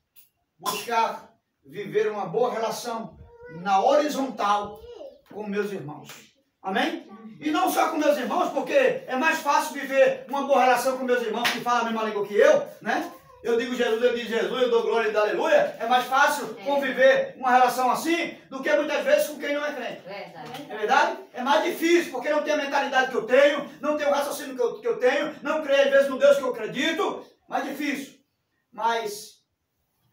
buscar viver uma boa relação na horizontal com meus irmãos. Amém? E não só com meus irmãos, porque é mais fácil viver uma boa relação com meus irmãos que falam a mesma língua que eu, né? Eu digo Jesus, ele diz Jesus, eu dou glória e dou aleluia. É mais fácil conviver uma relação assim do que muitas vezes com quem não é crente. É verdade? É mais difícil, porque não tem a mentalidade que eu tenho, não tem o raciocínio que eu tenho, não creio às vezes no Deus que eu acredito. Mais difícil. Mas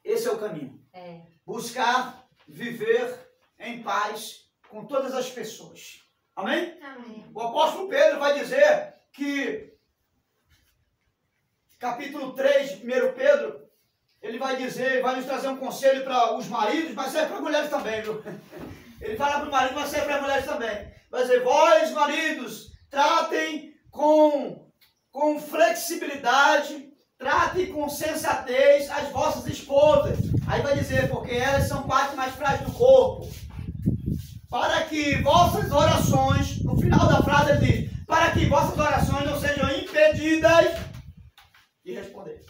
esse é o caminho. Buscar viver em paz com todas as pessoas. Amém? Amém. O apóstolo Pedro vai dizer que, capítulo 3 de 1 Pedro, ele vai dizer, vai nos trazer um conselho para os maridos, mas serve para as mulheres também, viu? Ele fala para o marido, mas serve para as mulheres também. Vai dizer, vós, maridos, tratem com flexibilidade, tratem com sensatez as vossas esposas. Aí vai dizer, porque elas são parte mais frágil do corpo. Para que vossas orações, no final da frase ele diz, para que vossas orações não sejam impedidas de responder.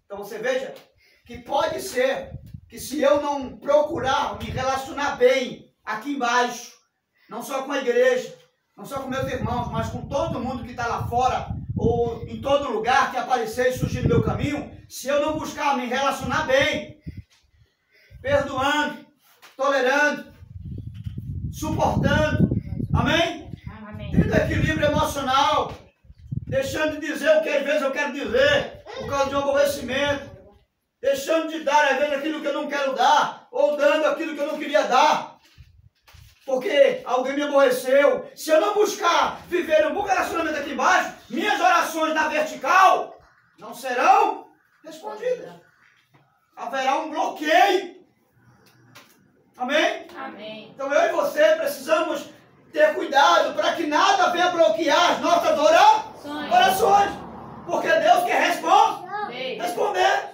Então você veja que pode ser que se eu não procurar me relacionar bem aqui embaixo, não só com a igreja, não só com meus irmãos, mas com todo mundo que está lá fora, ou em todo lugar que aparecer e surgir no meu caminho, se eu não buscar me relacionar bem, perdoando, tolerando, suportando, amém? Tendo equilíbrio emocional, deixando de dizer o que às vezes eu quero dizer, por causa de um aborrecimento, deixando de dar às vezes aquilo que eu não quero dar, ou dando aquilo que eu não queria dar, porque alguém me aborreceu. Se eu não buscar viver um bom relacionamento embaixo, minhas orações na vertical não serão respondidas. Haverá um bloqueio. Amém? Amém. Então eu e você precisamos ter cuidado para que nada venha bloquear as nossas orações. Porque Deus quer responder.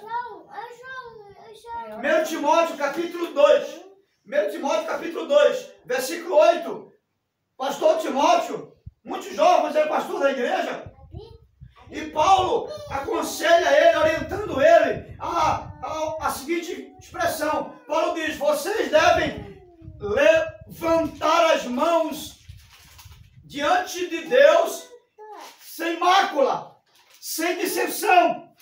1 Timóteo capítulo 2. 1 Timóteo capítulo 2, versículo 8. Pastor Timóteo, muito jovem, mas ele é pastor da igreja. E Paulo aconselha ele, orientando ele a seguinte expressão. Paulo diz: vocês devem levantar as mãos diante de Deus sem mácula, sem dissensão,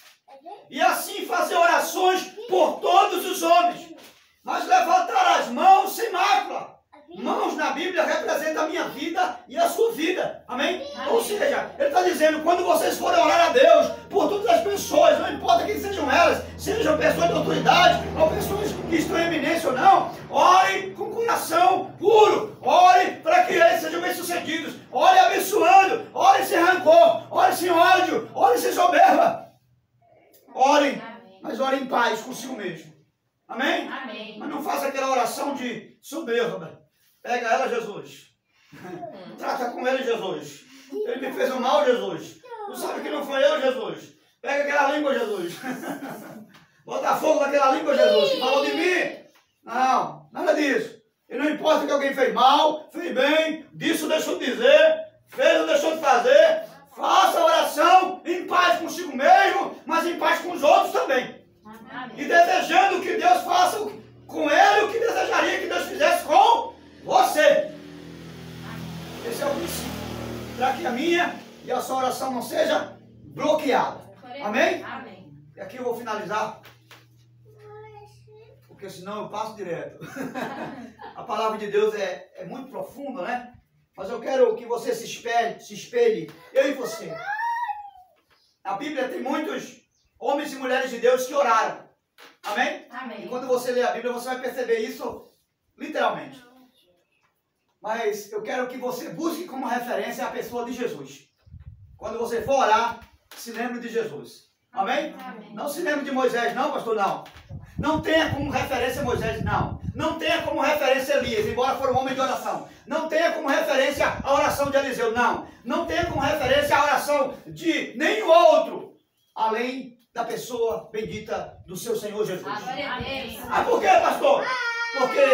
e assim fazer orações por todos os homens. Mas levantar as mãos sem mácula. Mãos na Bíblia representa a minha vida e a sua vida. Amém? Ou seja, ele está dizendo, quando vocês forem orar a Deus por todas as pessoas, não importa quem sejam elas, sejam pessoas de autoridade ou pessoas que estão em eminência ou não, ore com coração puro. Ore para que eles sejam bem-sucedidos. Ore abençoando. Ore sem rancor. Ore sem ódio. Ore sem soberba. Orem, mas orem em paz consigo mesmo. Amém? Amém. Mas não faça aquela oração de soberba. Pega ela, Jesus. Trata com ele, Jesus. Ele me fez um mal, Jesus. Tu sabe que não foi eu, Jesus. Pega aquela língua, Jesus. Bota fogo naquela língua, Jesus, que falou de mim. Não, nada disso. E não importa que alguém fez mal, fez bem, disse ou deixou de dizer, fez ou deixou de fazer. Faça a oração em paz consigo mesmo, mas em paz com os outros também. E desejando que Deus faça com ele o que desejaria que Deus fizesse com você. Esse é o princípio. Para que a minha e a sua oração não seja bloqueada. Amém? Amém. E aqui eu vou finalizar. Porque senão eu passo direto. A palavra de Deus é muito profunda, né? Mas eu quero que você se espelhe, eu e você. A Bíblia tem muitos homens e mulheres de Deus que oraram. Amém? Amém. E quando você lê a Bíblia, você vai perceber isso literalmente. Mas eu quero que você busque como referência a pessoa de Jesus. Quando você for orar, se lembre de Jesus. Amém? Amém. Não se lembre de Moisés, não, pastor, não. Não tenha como referência Moisés, não. Não tenha como referência Elias, embora for um homem de oração. Não tenha como referência a oração de Eliseu, não. Não tenha como referência a oração de nenhum outro, além da pessoa bendita do seu Senhor Jesus. Glória a Deus. Ah, por quê, pastor? Porque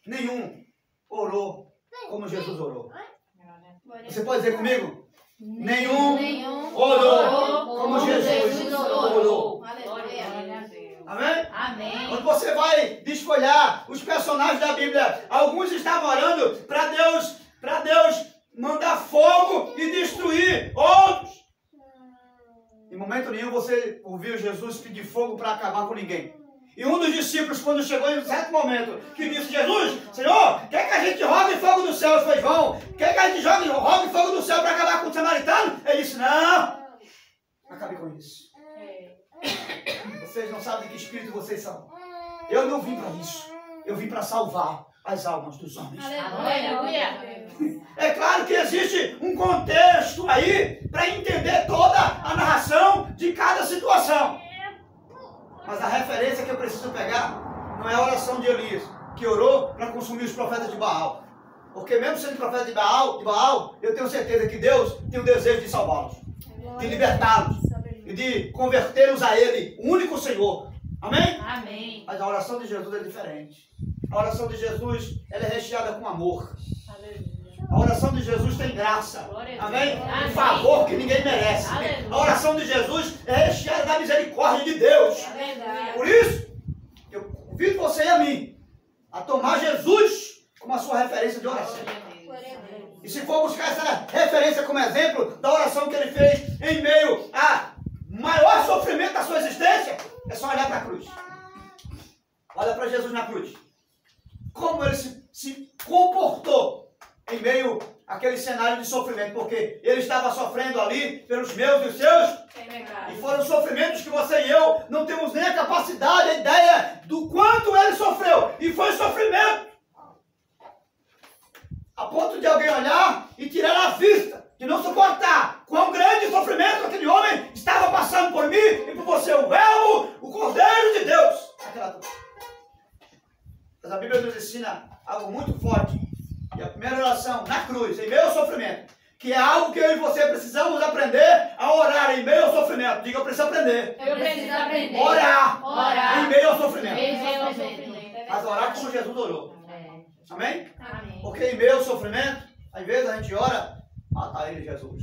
nenhum orou como Jesus orou. Você pode dizer comigo? Nenhum orou como Jesus orou. Amém? Amém. Quando você vai desfolhar os personagens da Bíblia, alguns estavam orando para Deus mandar fogo e destruir outros. Em momento nenhum você ouviu Jesus pedir fogo para acabar com ninguém. E um dos discípulos, quando chegou em um certo momento, que disse: Jesus, Senhor, quer que a gente rogue fogo do céu? Foi João. Quer que a gente rogue fogo do céu para acabar com o samaritano? Ele disse: não, acabe com isso. Vocês não sabem de que espírito vocês são. Eu não vim para isso. Eu vim para salvar as almas dos homens. Aleluia. É claro que existe um contexto aí para entender toda a narração de cada situação. Mas a referência que eu preciso pegar não é a oração de Elias, que orou para consumir os profetas de Baal. Porque mesmo sendo profeta de Baal, eu tenho certeza que Deus tem o desejo de salvá-los, de libertá-los e de convertê-los a Ele, o único Senhor. Amém? Amém. Mas a oração de Jesus é diferente. A oração de Jesus, ela é recheada com amor. A oração de Jesus tem graça. Amém? Um favor que ninguém merece. A oração de Jesus é recheada da misericórdia de Deus. Por isso, eu convido você e a mim a tomar Jesus como a sua referência de oração. E se for buscar essa referência como exemplo da oração que ele fez em meio a maior sofrimento da sua existência, é só olhar para a cruz. Olha para Jesus na cruz. Como ele se comportou em meio àquele cenário de sofrimento, porque ele estava sofrendo ali pelos meus e os seus. E foram sofrimentos que você e eu não temos nem a capacidade, a ideia do quanto ele sofreu. E foi sofrimento a ponto de alguém olhar e tirar a vista, de não suportar quão que eu e você precisamos aprender a orar em meio ao sofrimento. Diga, eu preciso aprender. Eu preciso aprender. Orar em meio ao sofrimento. Em meio ao sofrimento. Mas orar como Jesus orou. Amém? Amém. Porque em meio ao sofrimento, às vezes a gente ora, mata ele, Jesus.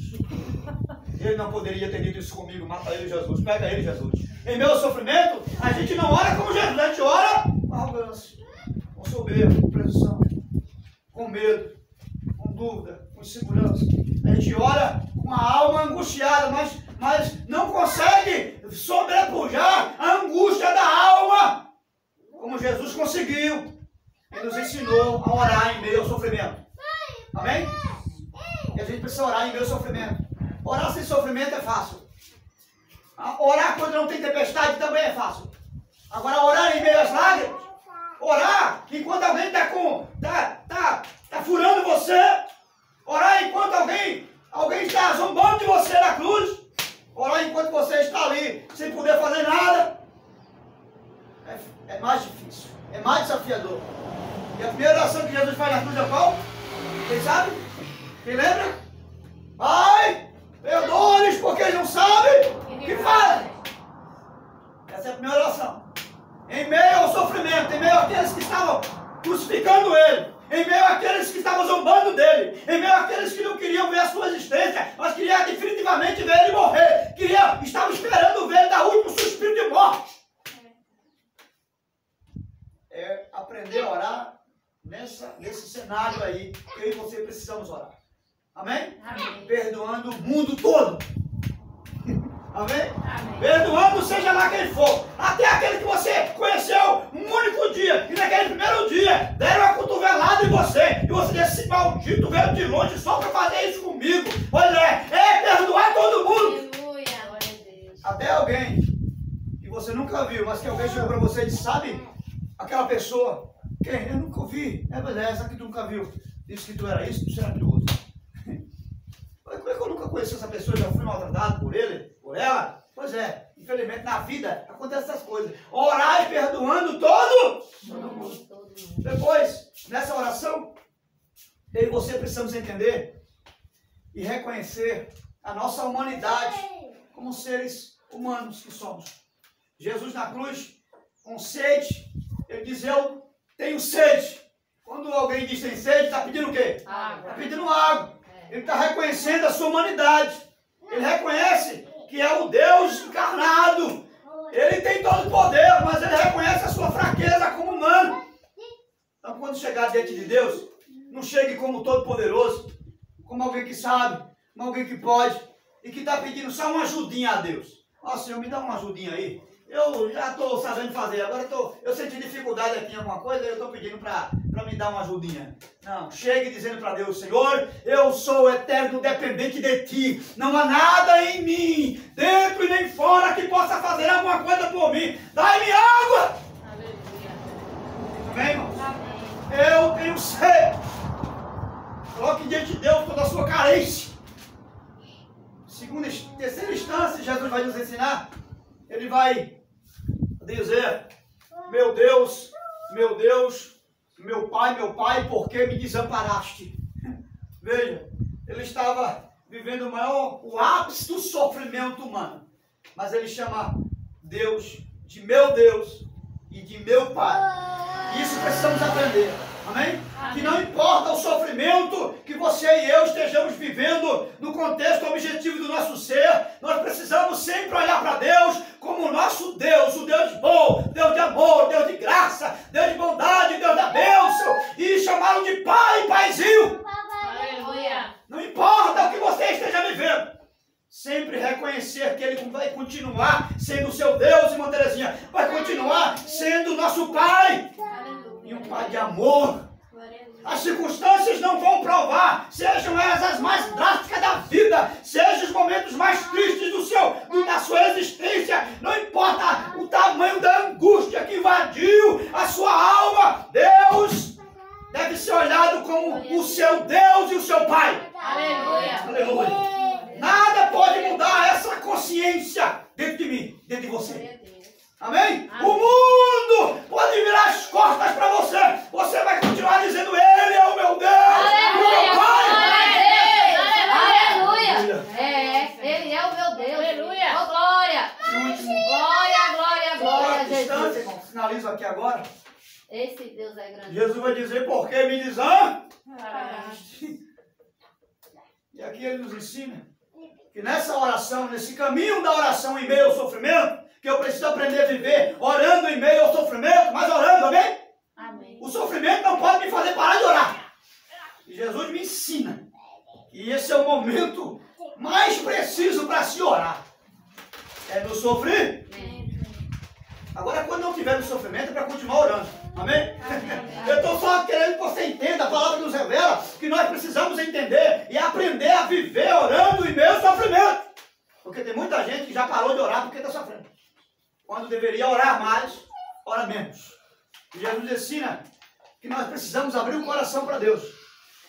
Ele não poderia ter dito isso comigo, mata ele, Jesus. Pega ele, Jesus. Em meio ao sofrimento, a gente não ora como Jesus, a gente ora com arrogância, com soberba, com presunção, com medo, com dúvida, com insegurança. A gente ora com a alma angustiada, mas não consegue sobrepujar a angústia da alma, como Jesus conseguiu. Ele nos ensinou a orar em meio ao sofrimento. Amém? E a gente precisa orar em meio ao sofrimento. Orar sem sofrimento é fácil. Orar quando não tem tempestade também é fácil. Agora, orar em meio às lágrimas, orar enquanto alguém está furando você, orar enquanto alguém está zombando de você na cruz, orar enquanto você está ali sem poder fazer nada, é mais difícil, é mais desafiador. E a primeira oração que Jesus faz na cruz é qual? Quem sabe? Quem lembra? Pai, perdoa-lhes porque eles não sabem o que fazem. Essa é a primeira oração. Em meio ao sofrimento, em meio àqueles que estavam crucificando ele, em meio àqueles que estavam zombando dele, em meio àqueles que não queriam ver a sua existência, mas queriam definitivamente ver ele morrer, estavam esperando ver ele dar o último suspiro de morte. É aprender a orar nesse cenário aí, que eu e você precisamos orar. Amém? Amém. Perdoando o mundo todo. Amém? Amém. Perdoando seja lá quem for. Até aquele que você conheceu um único dia. E naquele primeiro dia deram uma cotovelada em você. E você disse, esse maldito veio de longe só para fazer isso comigo. Olha, é perdoar todo mundo. Aleluia. Glória a Deus. Até alguém que você nunca viu, mas que alguém chegou para você e disse, sabe? Aquela pessoa, quem? Eu nunca ouvi. Mas é essa que tu nunca viu. Disse que tu era isso, tu era aquilo outro. Como é que eu nunca conheci essa pessoa? Já fui maltratado por ele, por ela? Pois é, infelizmente na vida acontecem essas coisas. Orar e perdoando todo mundo. Depois, nessa oração, eu e você precisamos entender e reconhecer a nossa humanidade como seres humanos que somos. Jesus na cruz, com sede, ele diz, eu tenho sede. Quando alguém diz tem sede, está pedindo o quê? Água. Está pedindo água. Ele está reconhecendo a sua humanidade. Ele reconhece que é o Deus encarnado. Ele tem todo o poder, mas ele reconhece a sua fraqueza como humano. Então, quando chegar diante de Deus, não chegue como todo-poderoso, como alguém que sabe, como alguém que pode, e que está pedindo só uma ajudinha a Deus. Ó, Senhor, me dá uma ajudinha aí. Eu já estou sabendo fazer, agora eu senti dificuldade aqui em alguma coisa, eu estou pedindo para me dar uma ajudinha. Não, chegue dizendo para Deus, Senhor, eu sou eterno dependente de Ti, não há nada em mim, dentro e nem fora, que possa fazer alguma coisa por mim. Dai-me água! Aleluia. Amém, irmãos? Amém. Eu tenho sede. Coloque diante de Deus toda a sua carência. Terceira instância, Jesus vai nos ensinar. Ele vai dizer, meu Deus, meu Pai, por que me desamparaste? Veja, ele estava vivendo o ápice do sofrimento humano. Mas ele chama Deus de meu Deus e de meu Pai. Isso precisamos aprender. Amém? Que não importa o sofrimento que você e eu estejamos vivendo no contexto objetivo do nosso ser, nós precisamos sempre olhar para Deus como o nosso Deus, o Deus bom, Deus de amor, Deus de graça, Deus de bondade, Deus da bênção, e chamá-lo de Pai, Paizinho. Aleluia. Não importa o que você esteja vivendo, sempre reconhecer que Ele vai continuar sendo o seu Deus, irmã Terezinha, vai continuar sendo o nosso Pai. E um Pai de amor. As circunstâncias não vão provar, sejam elas as mais drásticas da vida, sejam os momentos mais tristes da sua existência, não importa o tamanho da angústia que invadiu a sua alma, Deus deve ser olhado como o seu Deus e o seu Pai. Aleluia. Aleluia. Nada pode mudar essa consciência dentro de mim, dentro de você. Amém? O mundo pode virar as costas para você. Você vai continuar dizendo, Ele é o meu Deus, o meu Pai. Aleluia. aqui agora, Esse Deus é grande. Jesus vai dizer, por que me desamparaste? E aqui ele nos ensina que nessa oração, nesse caminho da oração em meio ao sofrimento, que eu preciso aprender a viver orando em meio ao sofrimento, mas orando, amém? Amém. O sofrimento não pode me fazer parar de orar. E Jesus me ensina. E esse é o momento mais preciso para se orar. É no sofrer. Agora, quando não tiver no sofrimento, é para continuar orando. Amém? Eu estou só querendo que você entenda. A palavra nos revela que nós precisamos entender e aprender a viver orando em meio ao sofrimento. Porque tem muita gente que já parou de orar porque está sofrendo. Quando deveria orar mais, ora menos. E Jesus ensina que nós precisamos abrir o coração para Deus.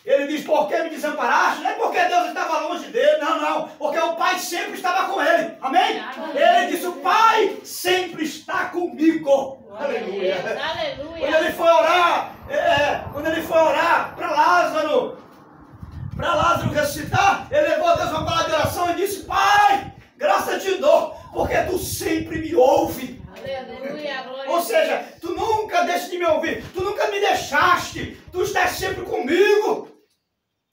Ele diz, por que me desamparaste? Não é porque Deus estava longe dele, não. Porque o Pai sempre estava com ele. Amém? Ele disse, o Pai sempre está comigo. Aleluia. Aleluia. Quando ele foi orar para Lázaro ressuscitar, ele levou a Deus uma palavra de oração e disse, Pai, graça te dou, porque tu sempre me ouve. Aleluia, glória. Ou seja, tu nunca deixas de me ouvir, tu nunca me deixaste, tu estás sempre comigo.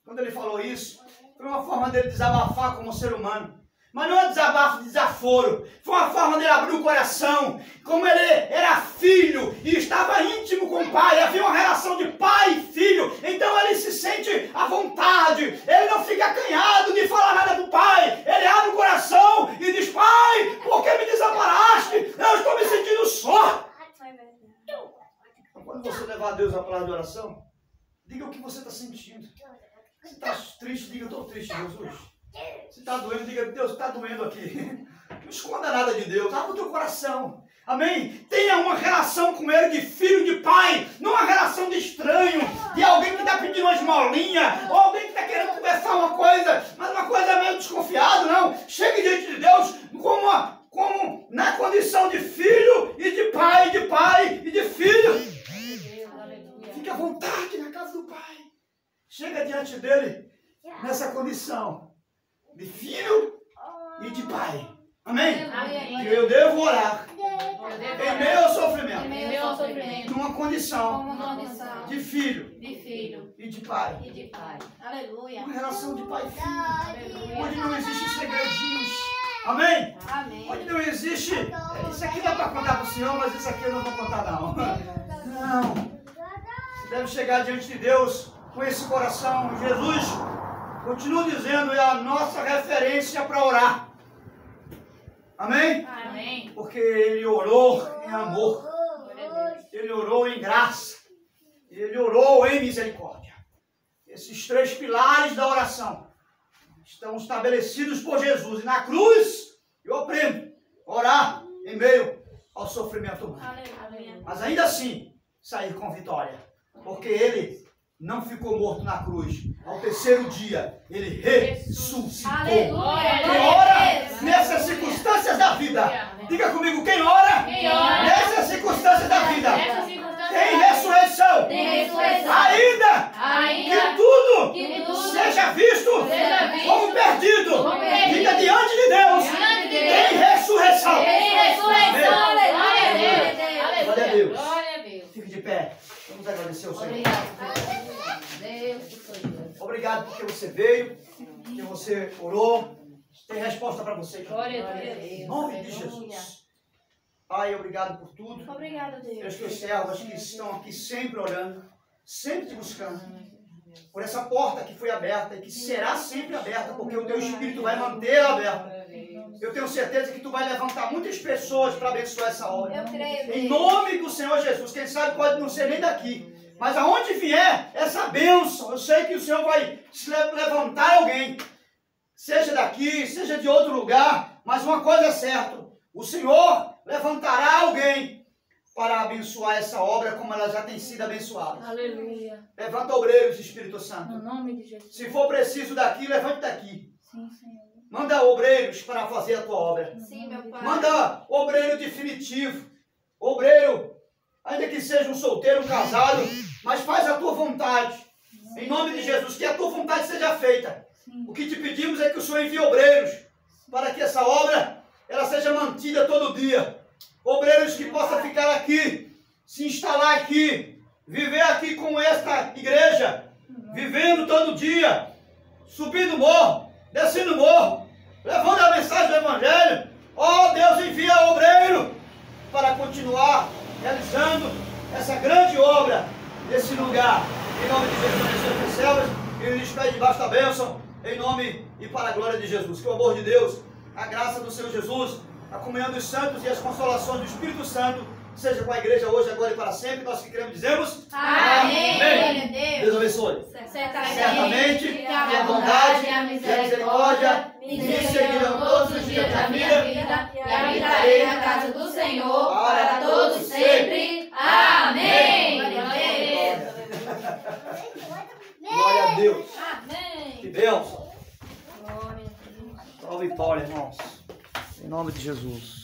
Quando ele falou isso, foi uma forma dele desabafar como ser humano. Mas não é desabafo de desaforo. Foi uma forma dele abrir o coração. Como ele era filho e estava íntimo com o pai. Havia uma relação de pai e filho. Então ele se sente à vontade. Ele não fica acanhado de falar nada do pai. Ele abre o coração e diz, Pai, por que me desamparaste? Eu estou me sentindo só. Então, quando você levar a Deus a palavra de oração, diga o que você está sentindo. Se está triste, diga, eu estou triste, Jesus. Se está doendo, diga, Deus, está doendo aqui. Não esconda nada de Deus, abre o teu coração. Amém? Tenha uma relação com Ele de filho, de pai, não uma relação de estranho, de alguém que está pedindo uma esmolinha, ou alguém que está querendo conversar uma coisa, mas uma coisa meio desconfiado, não. Chegue diante de Deus como na condição de filho e de pai e de filho. Fique à vontade na casa do Pai. Chega diante dele nessa condição de filho e de pai. Amém? Amém. Que eu devo orar Em em meio ao sofrimento, meio ao sofrimento, numa condição como condição de filho de filho e de pai. e de pai. Aleluia. Uma relação de pai e filho, onde não existem segredinhos. Amém? Amém. Onde não existe. Isso aqui dá para contar para o Senhor, mas isso aqui eu não vou contar, não. Não. Você deve chegar diante de Deus com esse coração. Jesus, continuo dizendo, é a nossa referência para orar. Amém? Amém. Porque ele orou em amor. Ele orou em graça. Ele orou em misericórdia. Esses três pilares da oração estão estabelecidos por Jesus. E na cruz, eu aprendo a orar em meio ao sofrimento humano. Aleluia. Mas ainda assim, sair com vitória. Porque ele não ficou morto na cruz. Ao terceiro dia, ele ressuscitou. Aleluia. Quem ora nessas circunstâncias da vida, diga comigo, quem ora nessas circunstâncias da vida, tem ressurreição. Tem ressurreição. Ainda que tudo que tudo seja visto como perdido, diga diante de Deus, tem ressurreição. Tem ressurreição. Amém. Aleluia. Glória a Deus. Glória a Deus. Fique de pé. Vamos agradecer ao Senhor. Obrigado. Deus que foi Deus. Obrigado porque você veio, porque você orou. Tem resposta para você. Glória a Deus. Em nome de Jesus. Pai, obrigado por tudo. Obrigada, Deus. Pelos teus servos que estão aqui sempre orando, sempre te buscando. Por essa porta que foi aberta e que será sempre aberta, porque o teu Espírito vai mantê-la aberta. Eu tenho certeza que tu vai levantar muitas pessoas para abençoar essa obra. Eu creio. Em nome do Senhor Jesus. Quem sabe pode não ser nem daqui. Mas aonde vier essa bênção, eu sei que o Senhor vai levantar alguém. Seja daqui, seja de outro lugar. Mas uma coisa é certa. O Senhor levantará alguém para abençoar essa obra como ela já tem sido abençoada. Aleluia. Levanta obreiros, Espírito Santo. No nome de Jesus. Se for preciso daqui, levante daqui. Sim, Senhor. Manda obreiros para fazer a tua obra. Sim, meu Pai. Manda obreiro definitivo. Obreiro, ainda que seja um solteiro, um casado, mas faz a tua vontade. Em nome de Jesus, que a tua vontade seja feita. O que te pedimos é que o Senhor envie obreiros para que essa obra ela seja mantida todo dia. Obreiros que possam ficar aqui se instalar aqui, viver aqui com esta igreja, vivendo todo dia, subindo morro, descendo morro, levando a mensagem do Evangelho. Ó Deus, envia obreiro para continuar realizando essa grande obra nesse lugar. Em nome de Jesus, nas selvas, e nos despede debaixo da bênção, em nome e para a glória de Jesus. Que o amor de Deus, a graça do Senhor Jesus, a comunhão dos santos e as consolações do Espírito Santo seja com a igreja hoje, agora e para sempre. Nós que cremos dizemos Amém. Amém. Deus abençoe. Certamente que a bondade e a misericórdia me seguirão todos os dias da minha vida e habitarei na casa do Senhor para todos sempre. Amém. Glória a Deus. Amém. Que bênção. Só vitória, irmãos. Em nome de Jesus.